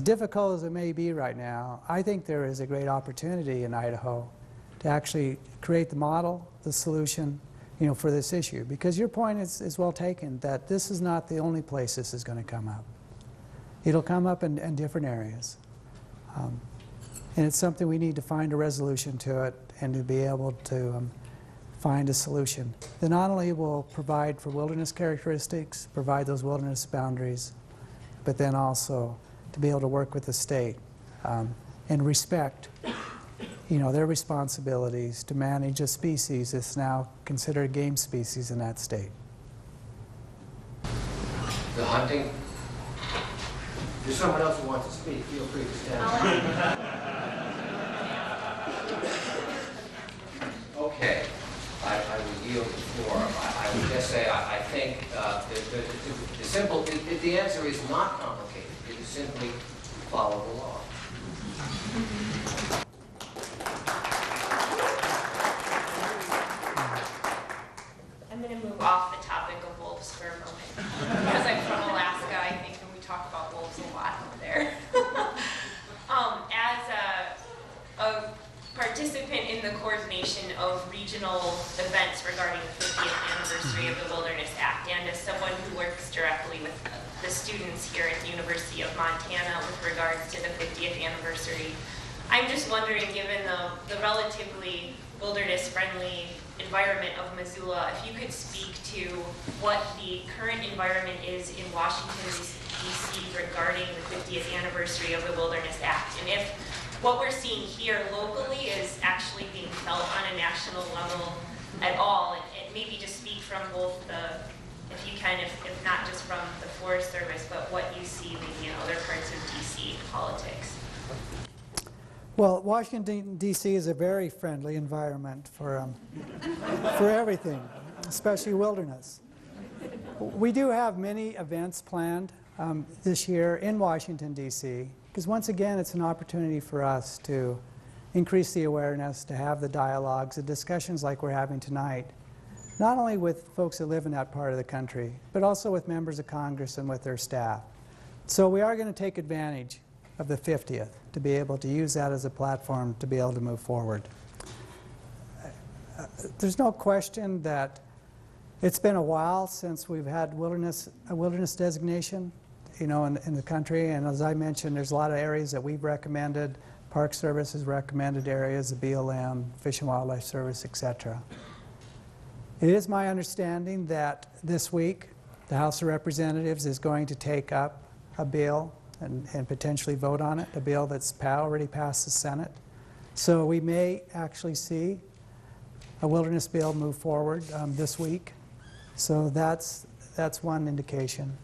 difficult as it may be right now, I think there is a great opportunity in Idaho to actually create the model, the solution, for this issue. Because your point is well taken, that this is not the only place this is going to come up. It'll come up in different areas. And it's something we need to find a resolution to it and to be able to find a solution that not only will provide for wilderness characteristics, provide those wilderness boundaries, but then also to be able to work with the state and respect their responsibilities to manage a species that's now considered a game species in that state. The hunting. There's someone else who wants to speak. Feel free to stand up. Okay. I will yield the floor. I would just say I think the answer is not complicated. It is simply follow the law. I'm going to move off the topic of wolves for a moment, because I'm from Alaska, I think, and we talk about wolves a lot over there. As a participant in the coordination of regional events regarding the 50th anniversary of the Wilderness Act, and as someone who works directly with the students here at the University of Montana with regards to the 50th anniversary, I'm just wondering, given the relatively wilderness-friendly environment of Missoula, if you could speak to what the current environment is in Washington, D.C. regarding the 50th anniversary of the Wilderness Act, and if what we're seeing here locally is actually being felt on a national level at all, and maybe just speak from both if not just from the Forest Service, but what you see maybe in other parts of D.C. politics. Well, Washington, D.C. is a very friendly environment for everything, especially wilderness. We do have many events planned this year in Washington, D.C., because once again, it's an opportunity for us to increase the awareness, to have the dialogues, the discussions like we're having tonight, not only with folks that live in that part of the country, but also with members of Congress and with their staff. So we are going to take advantage of the 50th to be able to use that as a platform to be able to move forward. There's no question that it's been a while since we've had a wilderness designation, in the country, and as I mentioned, there's a lot of areas that we've recommended. Park Service has recommended areas, the BLM, Fish and Wildlife Service, etc. It is my understanding that this week the House of Representatives is going to take up a bill and potentially vote on it, a bill that's already passed the Senate. So we may actually see a wilderness bill move forward this week. So that's one indication.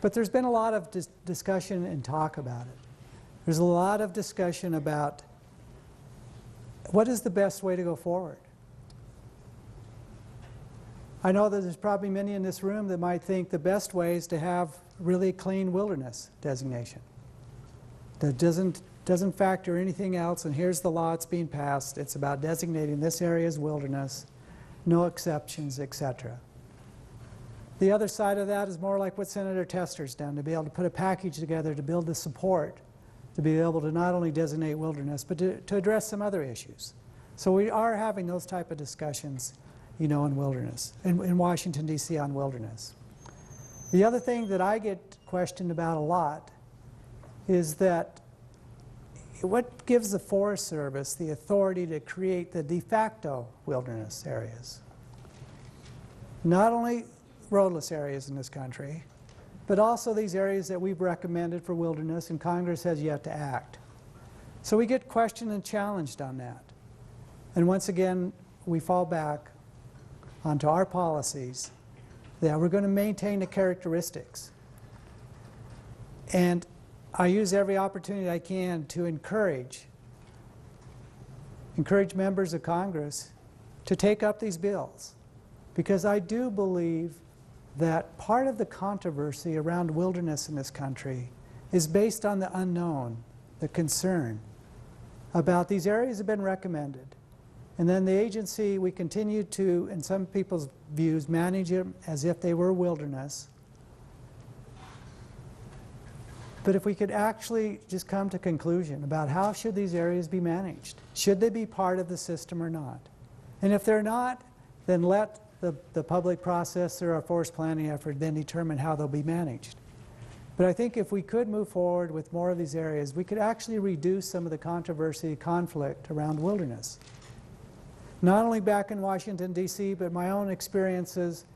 But there's been a lot of discussion and talk about it. There's a lot of discussion about what is the best way to go forward. I know that there's probably many in this room that might think the best way is to have really clean wilderness designation that doesn't factor anything else, and here's the law that's being passed. It's about designating this area as wilderness, no exceptions, etc. The other side of that is more like what Senator Tester's done, to be able to put a package together to build the support to be able to not only designate wilderness, but to address some other issues. So we are having those type of discussions, you know, in wilderness, in Washington, D.C. on wilderness. The other thing that I get questioned about a lot is that what gives the Forest Service the authority to create the de facto wilderness areas? Not only roadless areas in this country, but also these areas that we've recommended for wilderness and Congress has yet to act. So we get questioned and challenged on that. And once again, we fall back onto our policies that we're going to maintain the characteristics. And I use every opportunity I can to encourage members of Congress to take up these bills, because I do believe that part of the controversy around wilderness in this country is based on the unknown, the concern about these areas have been recommended. And then the agency, we continue to, in some people's views, manage them as if they were wilderness. But if we could actually just come to a conclusion about how should these areas be managed? Should they be part of the system or not? And if they're not, then let the public process through our forest planning effort then determine how they'll be managed. But I think if we could move forward with more of these areas, we could actually reduce some of the controversy, conflict around wilderness. Not only back in Washington, D.C., but my own experiences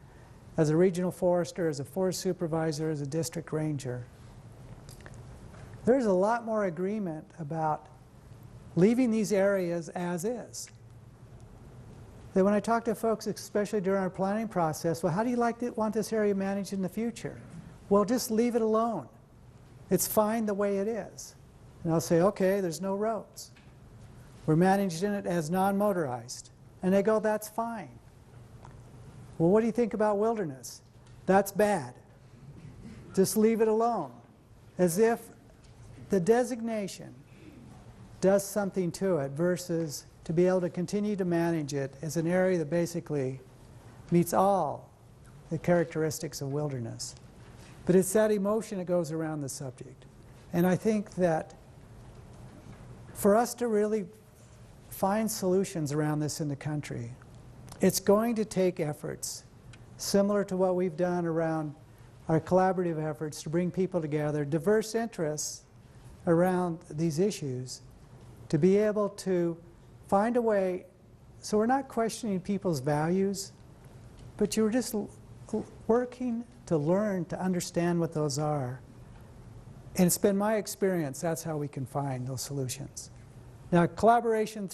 as a regional forester, as a forest supervisor, as a district ranger. There's a lot more agreement about leaving these areas as is. That when I talk to folks, especially during our planning process, well, how do you want this area managed in the future? Well, just leave it alone. It's fine the way it is. And I'll say, okay, there's no roads. We're managing it as non-motorized. And they go, that's fine. Well, what do you think about wilderness? That's bad. Just leave it alone. As if the designation does something to it versus to be able to continue to manage it as an area that basically meets all the characteristics of wilderness. But it's that emotion that goes around the subject. And I think that for us to really find solutions around this in the country, it's going to take efforts similar to what we've done around our collaborative efforts to bring people together, diverse interests around these issues, to be able to find a way so we're not questioning people's values, but you're just working to learn to understand what those are. And it's been my experience that's how we can find those solutions. Now, collaboration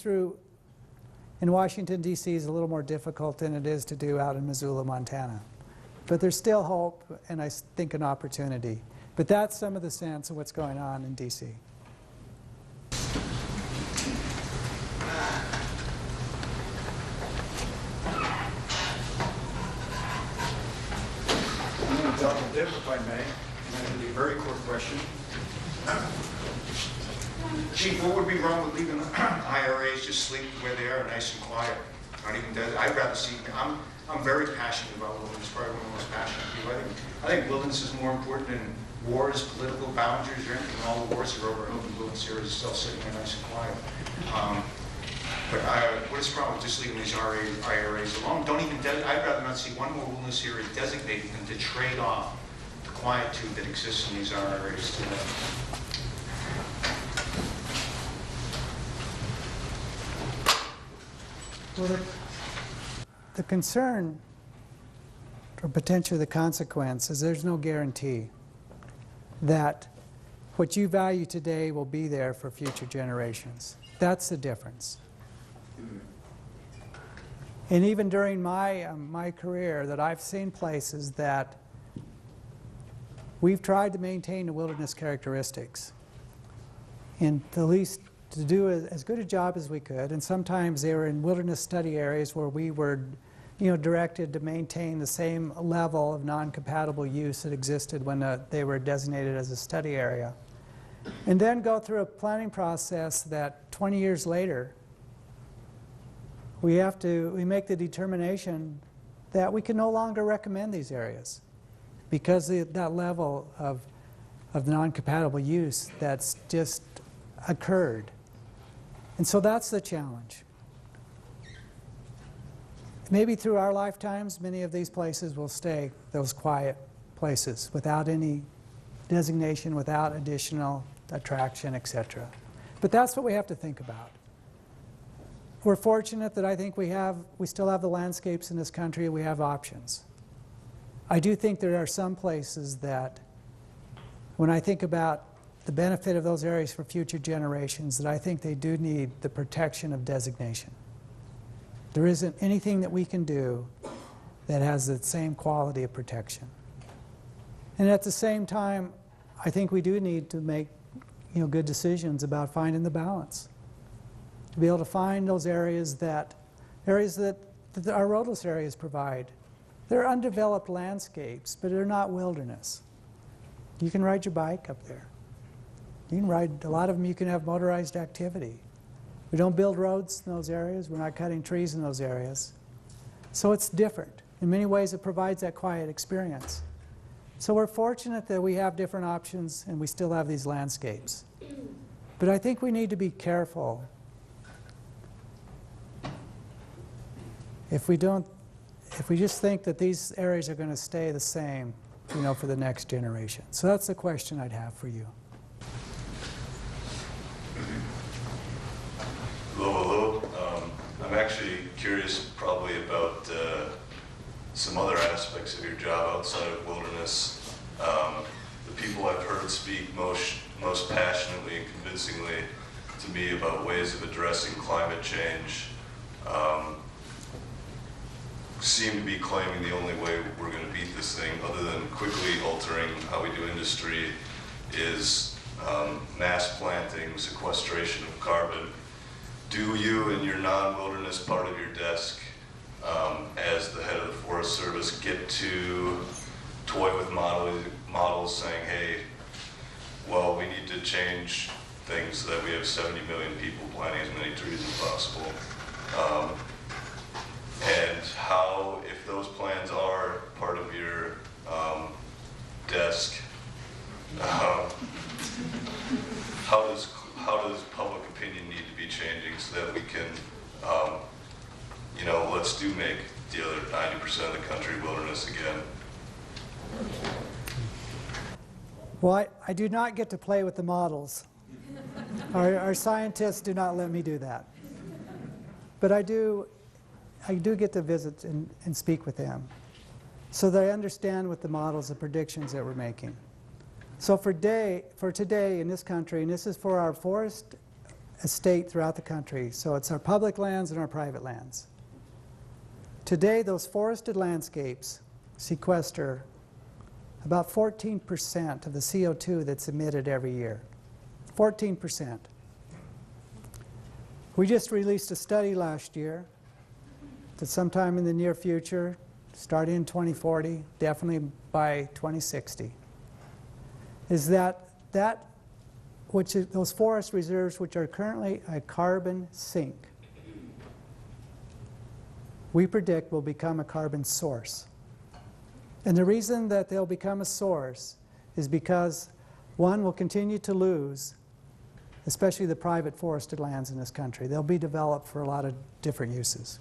in Washington, D.C. is a little more difficult than it is to do out in Missoula, Montana. But there's still hope and I think an opportunity. But that's some of the sense of what's going on in D.C. Untitled Chapter, if I may. That would be a very quick question. Chief, what would be wrong with leaving IRAs just sleep where they are, nice and quiet? Not even dead. I'd rather see. I'm very passionate about wilderness. Probably one of the most passionate people. I think wilderness is more important than wars, political boundaries, or anything. All the wars are over. I hope the wilderness areas are still sitting there nice and quiet. But what is the problem with just leaving these IRAs alone? I'd rather not see one more wilderness area designated than to trade off the quietude that exists in these IRAs today. Well, the concern, or potentially the consequence, is there's no guarantee that what you value today will be there for future generations. That's the difference. And even during my career, that I've seen places that we've tried to maintain the wilderness characteristics, and at least to do as good a job as we could. And sometimes they were in wilderness study areas where we were, directed to maintain the same level of non-compatible use that existed when they were designated as a study area. And then go through a planning process that 20 years later, we make the determination that we can no longer recommend these areas because that level of non-compatible use that's just occurred. And so that's the challenge. Maybe through our lifetimes, many of these places will stay those quiet places without any designation, without additional attraction, etc. But that's what we have to think about. We're fortunate that I think we still have the landscapes in this country, we have options. I do think there are some places that, when I think about the benefit of those areas for future generations, that I think they do need the protection of designation. There isn't anything that we can do that has the same quality of protection. And at the same time, I think we do need to make good decisions about finding the balance. To be able to find those areas that our roadless areas provide. They're undeveloped landscapes, but they're not wilderness. You can ride your bike up there. You can ride, a lot of them you can have motorized activity. We don't build roads in those areas. We're not cutting trees in those areas. So it's different. In many ways, it provides that quiet experience. So we're fortunate that we have different options and we still have these landscapes. But I think we need to be careful. If we just think that these areas are going to stay the same, for the next generation. So that's the question I'd have for you. Hello. I'm actually curious probably about some other aspects of your job outside of wilderness. The people I've heard speak most passionately and convincingly to me about ways of addressing climate change seem to be claiming the only way we're going to beat this thing, other than quickly altering how we do industry, is mass planting, sequestration of carbon. Do you, in your non-wilderness part of your desk, as the head of the Forest Service, get to toy with models saying, hey, well, we need to change things so that we have 70 million people planting as many trees as possible? And how, if those plans are part of your desk, how does public opinion need to be changing so that we can, let's make the other 90% of the country wilderness again? Well, I do not get to play with the models. Our scientists do not let me do that. But I do get to visit and speak with them so that I understand what the models and predictions that we're making. So for today in this country, and this is for our forest estate throughout the country, so it's our public lands and our private lands. Today, those forested landscapes sequester about 14% of the CO2 that's emitted every year. 14%. We just released a study last year that sometime in the near future, starting in 2040, definitely by 2060, is that those forest reserves, which are currently a carbon sink, we predict will become a carbon source. And the reason that they'll become a source is because, one, we'll continue to lose, especially the private forested lands in this country. They'll be developed for a lot of different uses.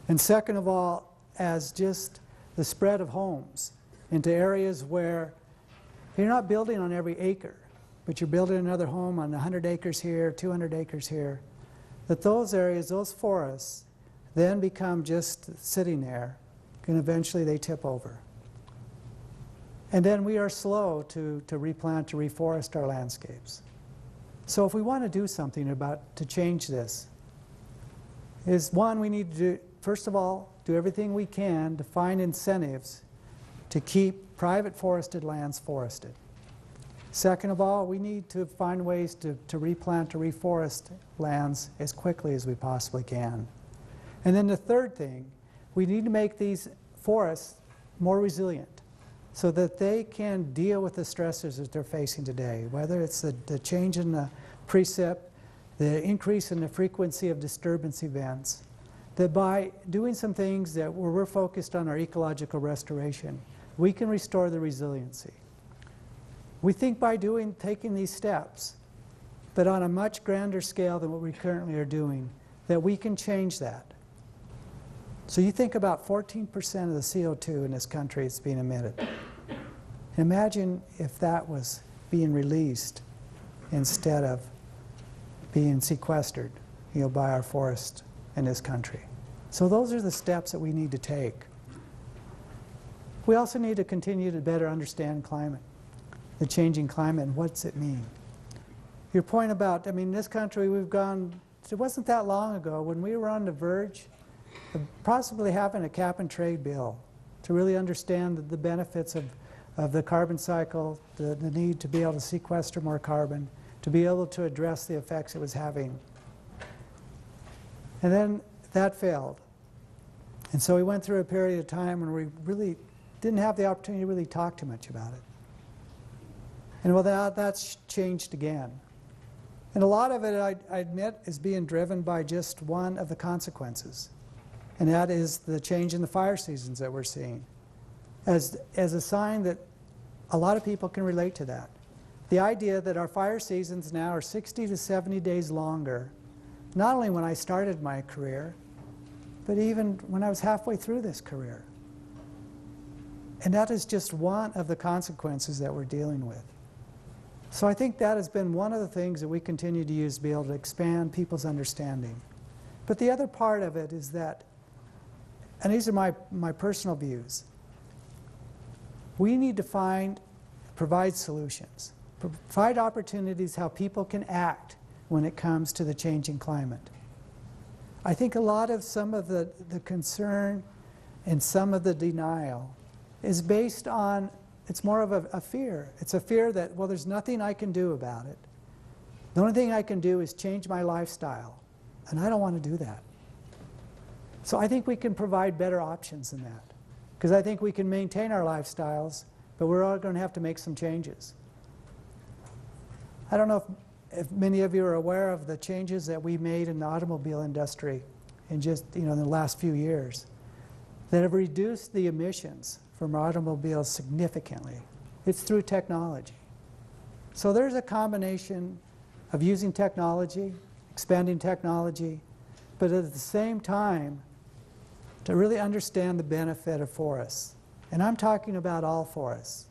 And second of all, as just the spread of homes into areas where you're not building on every acre, but you're building another home on 100 acres here, 200 acres here, that those areas, those forests, then become just sitting there, and eventually they tip over. And then we are slow to replant, to reforest our landscapes. So if we want to do something to change this, is one, we need to do, first of all, do everything we can to find incentives to keep private forested lands forested. Second of all, we need to find ways to replant, to reforest lands as quickly as we possibly can. And then the third thing, we need to make these forests more resilient so that they can deal with the stressors that they're facing today, whether it's the change in the precip, the increase in the frequency of disturbance events, that by doing some things where we're focused on our ecological restoration, we can restore the resiliency. We think by taking these steps, but on a much grander scale than what we currently are doing, that we can change that. So you think about 14% of the CO2 in this country is being emitted. Imagine if that was being released instead of being sequestered, by our forests in this country. So those are the steps that we need to take. We also need to continue to better understand climate, the changing climate, and what's it mean. Your point about, in this country we've gone, it wasn't that long ago when we were on the verge of possibly having a cap and trade bill to really understand the benefits of the carbon cycle, the need to be able to sequester more carbon, to be able to address the effects it was having. And then that failed. And so we went through a period of time when we really didn't have the opportunity to really talk too much about it. And well, that's changed again. And a lot of it, I admit, is being driven by just one of the consequences. And that is the change in the fire seasons that we're seeing. As a sign that a lot of people can relate to that. The idea that our fire seasons now are 60 to 70 days longer, not only when I started my career, but even when I was halfway through this career. And that is just one of the consequences that we're dealing with. So I think that has been one of the things that we continue to use to be able to expand people's understanding. But the other part of it is that, and these are my personal views, we need to provide solutions, provide opportunities how people can act when it comes to the changing climate. I think some of the concern and some of the denial is based on, it's more of a fear. It's a fear that, well, there's nothing I can do about it. The only thing I can do is change my lifestyle, and I don't want to do that. So I think we can provide better options than that, because I think we can maintain our lifestyles, but we're all going to have to make some changes. I don't know if many of you are aware of the changes that we made in the automobile industry in just, in the last few years that have reduced the emissions from automobiles significantly. It's through technology. So there's a combination of using technology, expanding technology, but at the same time, to really understand the benefit of forests. And I'm talking about all forests.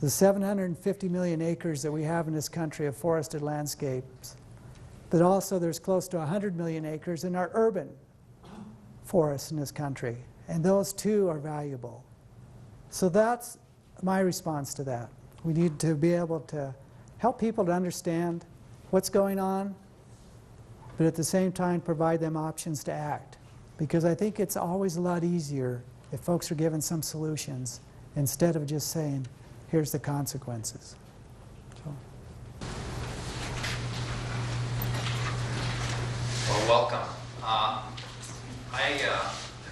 The 750 million acres that we have in this country of forested landscapes, but also there's close to 100 million acres in our urban forests in this country. And those too are valuable. So that's my response to that. We need to be able to help people to understand what's going on, but at the same time provide them options to act. Because I think it's always a lot easier if folks are given some solutions instead of just saying, here's the consequences. So. Well, welcome. I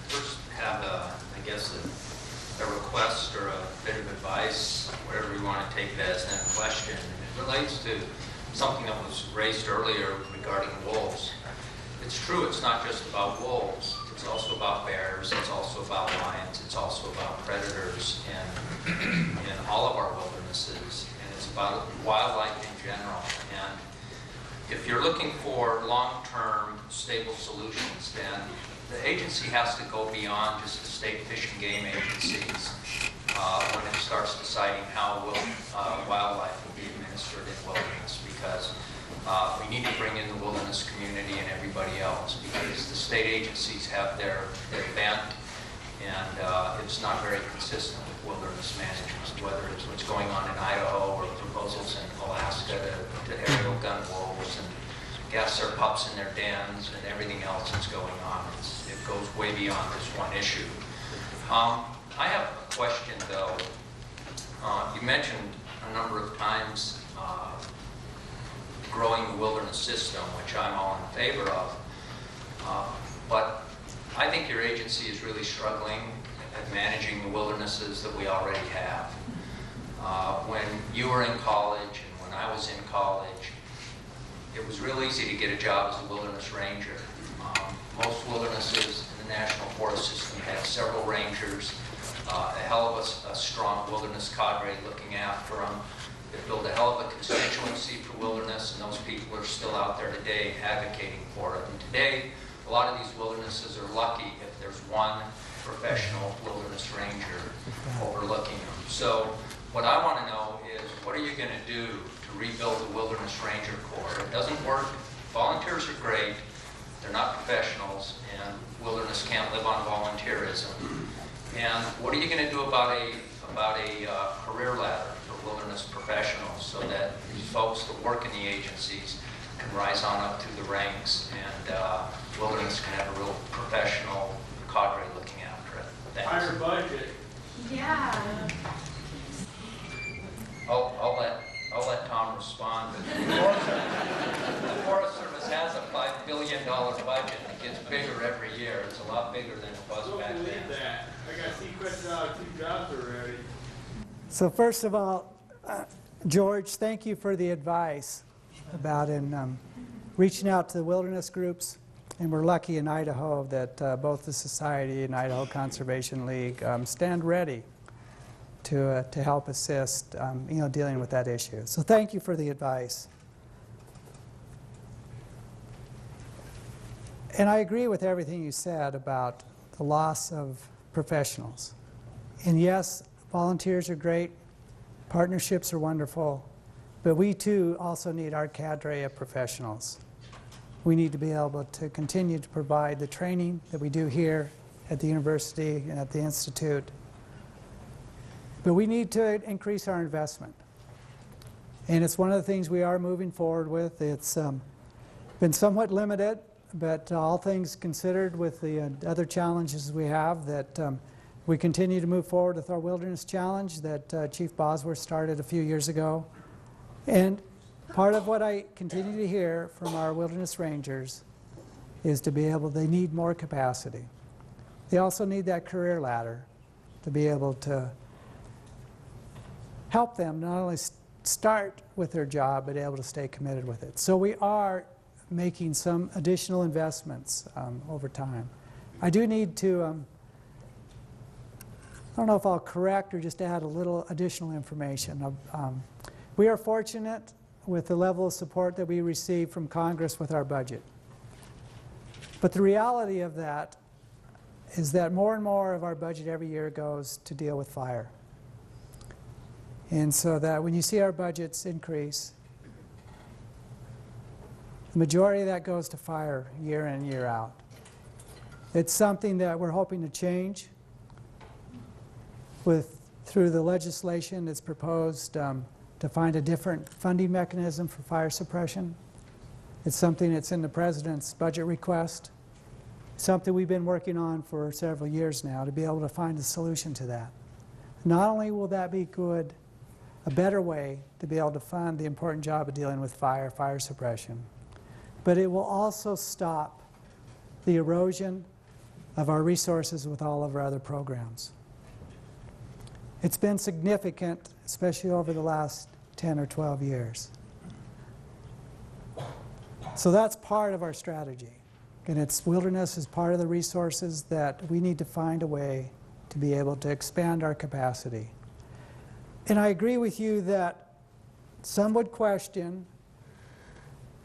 first have, I guess, a request or a bit of advice, whatever you want to take it as, and a question. It relates to something that was raised earlier regarding wolves. It's true, it's not just about wolves. It's also about bears, it's also about lions, it's also about predators in all of our wildernesses, and it's about wildlife in general. And if you're looking for long-term stable solutions, then the agency has to go beyond just the state fish and game agencies when it starts deciding how wildlife will be administered in wilderness, because we need to bring in the wilderness community and everybody else, because the state agencies have their bent, and it's not very consistent with wilderness management, whether it's what's going on in Idaho or proposals in Alaska to aerial gun wolves and gas their pups in their dens and everything else that's going on. It goes way beyond this one issue. I have a question, though. You mentioned a number of times growing the wilderness system, which I'm all in favor of. But I think your agency is really struggling at managing the wildernesses that we already have. When you were in college and when I was in college, it was real easy to get a job as a wilderness ranger. Most wildernesses in the National Forest System had several rangers, a hell of a strong wilderness cadre looking after them. It built a hell of a constituency for wilderness, and those people are still out there today advocating for it. And today, a lot of these wildernesses are lucky if there's one professional wilderness ranger overlooking them. So what I want to know is, what are you going to do to rebuild the Wilderness Ranger Corps? It doesn't work. Volunteers are great. They're not professionals, and wilderness can't live on volunteerism. And what are you going to do about a career ladder for wilderness professionals so that these folks that work in the agencies can rise on up through the ranks, and wilderness can have a real professional cadre looking after it? Thanks. Higher budget. Yeah. I'll let Tom respond. But the Forest Service has a $5 billion budget. It gets bigger every year. It's a lot bigger than it was Don't back believe then. that. I got sequenced out 2 jobs already. So first of all, George, thank you for the advice about reaching out to the wilderness groups. And we're lucky in Idaho that both the Society and Idaho Conservation League stand ready to help assist, dealing with that issue. So thank you for the advice. And I agree with everything you said about the loss of professionals. And yes, volunteers are great, partnerships are wonderful, but we too also need our cadre of professionals. We need to be able to continue to provide the training that we do here at the university and at the institute. But we need to increase our investment. And it's one of the things we are moving forward with. It's been somewhat limited, but all things considered with the other challenges we have, that we continue to move forward with our Wilderness Challenge that Chief Bosworth started a few years ago. And part of what I continue to hear from our Wilderness Rangers is to be able, they need more capacity. They also need that career ladder to be able to help them not only start with their job, but able to stay committed with it. So we are making some additional investments over time. I do need to, I don't know if I'll correct or just add a little additional information. We are fortunate with the level of support that we receive from Congress with our budget. But the reality of that is that more and more of our budget every year goes to deal with fire. And so that when you see our budgets increase, the majority of that goes to fire year in and year out. It's something that we're hoping to change through the legislation that's proposed to find a different funding mechanism for fire suppression. It's something that's in the President's budget request, something we've been working on for several years now to be able to find a solution to that. Not only will that be good, a better way to be able to fund the important job of dealing with fire suppression, but it will also stop the erosion of our resources with all of our other programs. It's been significant, especially over the last 10 or 12 years. So that's part of our strategy. And wilderness is part of the resources that we need to find a way to be able to expand our capacity. And I agree with you that some would question,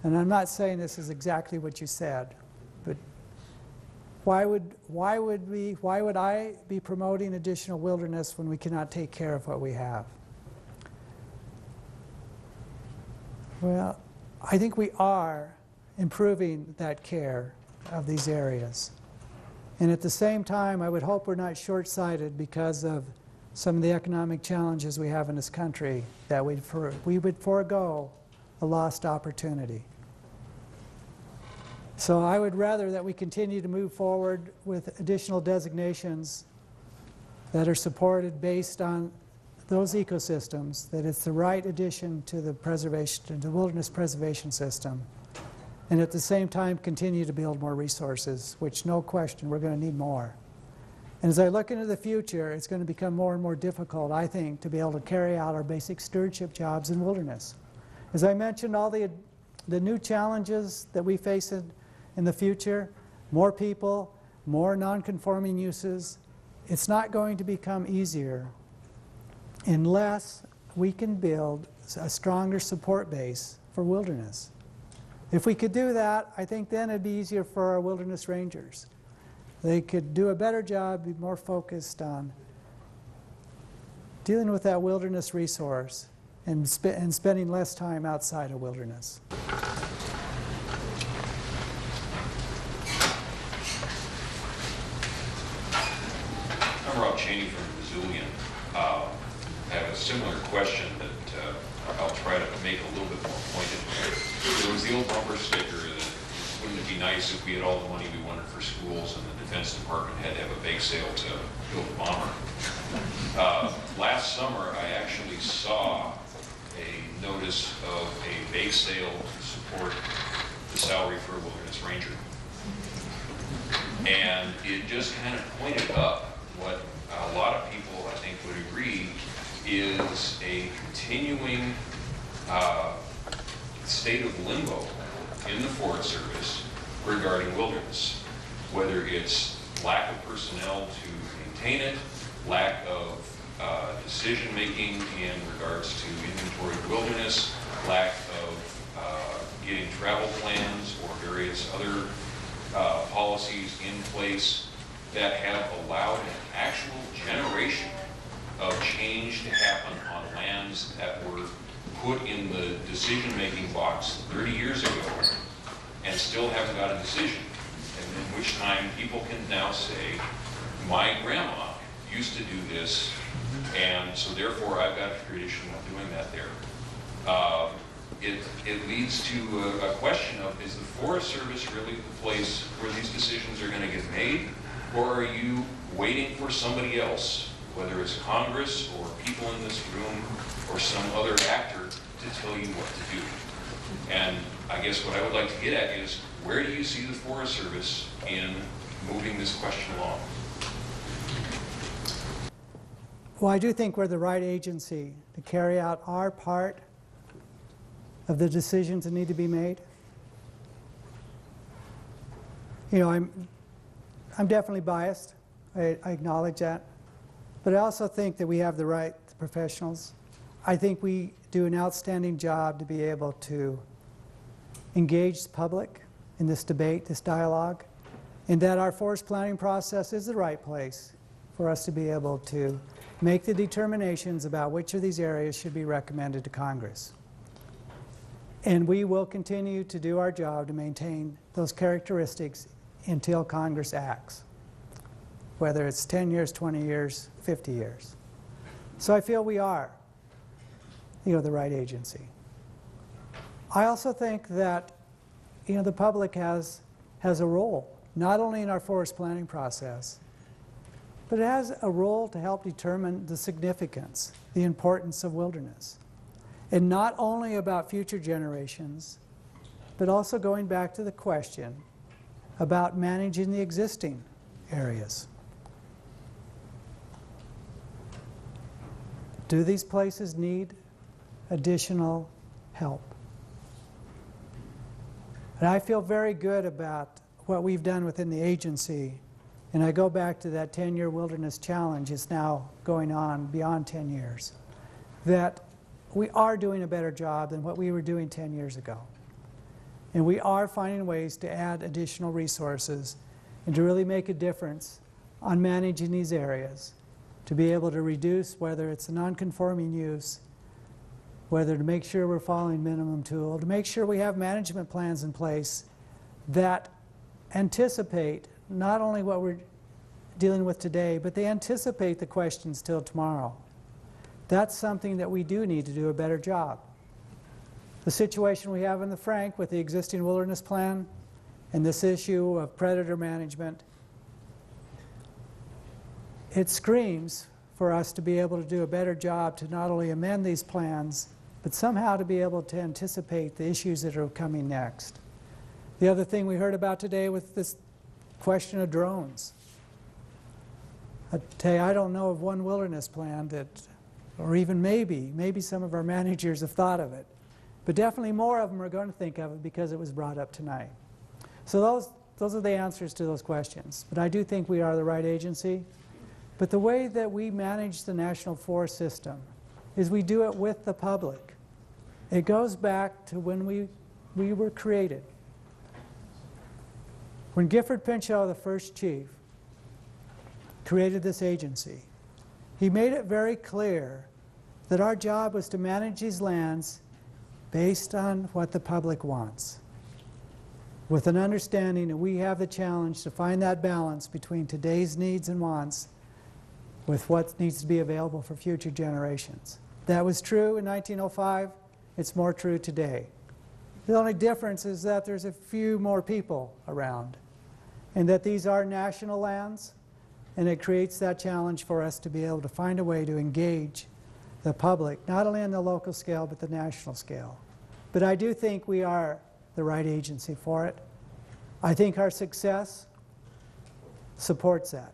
and I'm not saying this is exactly what you said, but why would I be promoting additional wilderness when we cannot take care of what we have? Well, I think we are improving that care of these areas. And at the same time, I would hope we're not short-sighted because of some of the economic challenges we have in this country, that we would forego a lost opportunity. So I would rather that we continue to move forward with additional designations that are supported based on those ecosystems, that it's the right addition to the preservation, to the wilderness preservation system, and at the same time continue to build more resources, which no question we're going to need more. And as I look into the future, it's going to become more and more difficult, I think, to be able to carry out our basic stewardship jobs in wilderness. As I mentioned, all the new challenges that we face in the future, more people, more non-conforming uses, it's not going to become easier unless we can build a stronger support base for wilderness. If we could do that, I think then it'd be easier for our wilderness rangers. They could do a better job, be more focused on dealing with that wilderness resource and spending less time outside of wilderness. I'm Rob Cheney from Brazilian. I have a similar question that I'll try to make a little bit more pointed. There was the old bumper sticker that wouldn't it be nice if we had all the money we wanted for schools and the Defense Department had to have a bake sale to build a bomber. Last summer, I actually saw a notice of a bake sale to support the salary for a wilderness ranger. And it just kind of pointed up what a lot of people, I think, would agree is a continuing state of limbo in the Forest Service regarding wilderness, whether it's lack of personnel to maintain it, lack of decision-making in regards to inventory of wilderness, lack of getting travel plans or various other policies in place that have allowed an actual generation of change to happen on lands that were put in the decision-making box 30 years ago and still haven't got a decision. And in which time people can now say, my grandma used to do this, and so therefore I've got a tradition of doing that there. It leads to a question of, is the Forest Service really the place where these decisions are going to get made, or are you waiting for somebody else, whether it's Congress or people in this room or some other actor, to tell you what to do? And I guess what I would like to get at is, where do you see the Forest Service in moving this question along? Well, I do think we're the right agency to carry out our part of the decisions that need to be made. You know, I'm definitely biased. I acknowledge that. But I also think that we have the right professionals. I think we do an outstanding job to be able to engage the public in this debate, this dialogue, and that our forest planning process is the right place for us to be able to make the determinations about which of these areas should be recommended to Congress. And we will continue to do our job to maintain those characteristics until Congress acts, whether it's 10 years, 20 years, 50 years. So I feel we are, the right agency. I also think that, the public has a role, not only in our forest planning process, but it has a role to help determine the significance, the importance of wilderness. And not only about future generations, but also going back to the question about managing the existing areas. Do these places need additional help? And I feel very good about what we've done within the agency. And I go back to that 10-year wilderness challenge. It's now going on beyond 10 years. That we are doing a better job than what we were doing 10 years ago. And we are finding ways to add additional resources and to really make a difference on managing these areas, to be able to reduce whether it's a non-conforming use, whether to make sure we're following minimum tool, to make sure we have management plans in place that anticipate not only what we're dealing with today, but they anticipate the questions till tomorrow. That's something that we do need to do a better job. The situation we have in the Frank with the existing wilderness plan and this issue of predator management, it screams for us to be able to do a better job to not only amend these plans, but somehow to be able to anticipate the issues that are coming next. The other thing we heard about today with this question of drones. I tell you, I don't know of one wilderness plan that, or even maybe some of our managers have thought of it, but definitely more of them are going to think of it because it was brought up tonight. So those are the answers to those questions. But I do think we are the right agency. But the way that we manage the National Forest System is we do it with the public. It goes back to when we were created. When Gifford Pinchot, the first chief, created this agency, he made it very clear that our job was to manage these lands based on what the public wants, with an understanding that we have the challenge to find that balance between today's needs and wants with what needs to be available for future generations. That was true in 1905. It's more true today. The only difference is that there's a few more people around, and that these are national lands, and it creates that challenge for us to be able to find a way to engage the public, not only on the local scale, but the national scale. But I do think we are the right agency for it. I think our success supports that.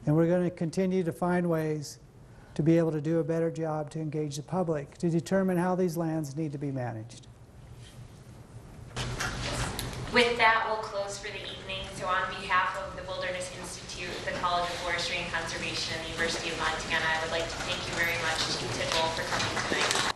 And we're going to continue to find ways to be able to do a better job to engage the public, to determine how these lands need to be managed. With that, we'll close for the evening. So on behalf of the Wilderness Institute, the College of Forestry and Conservation, and the University of Montana, I would like to thank you very much, Chief Tidwell, for coming tonight.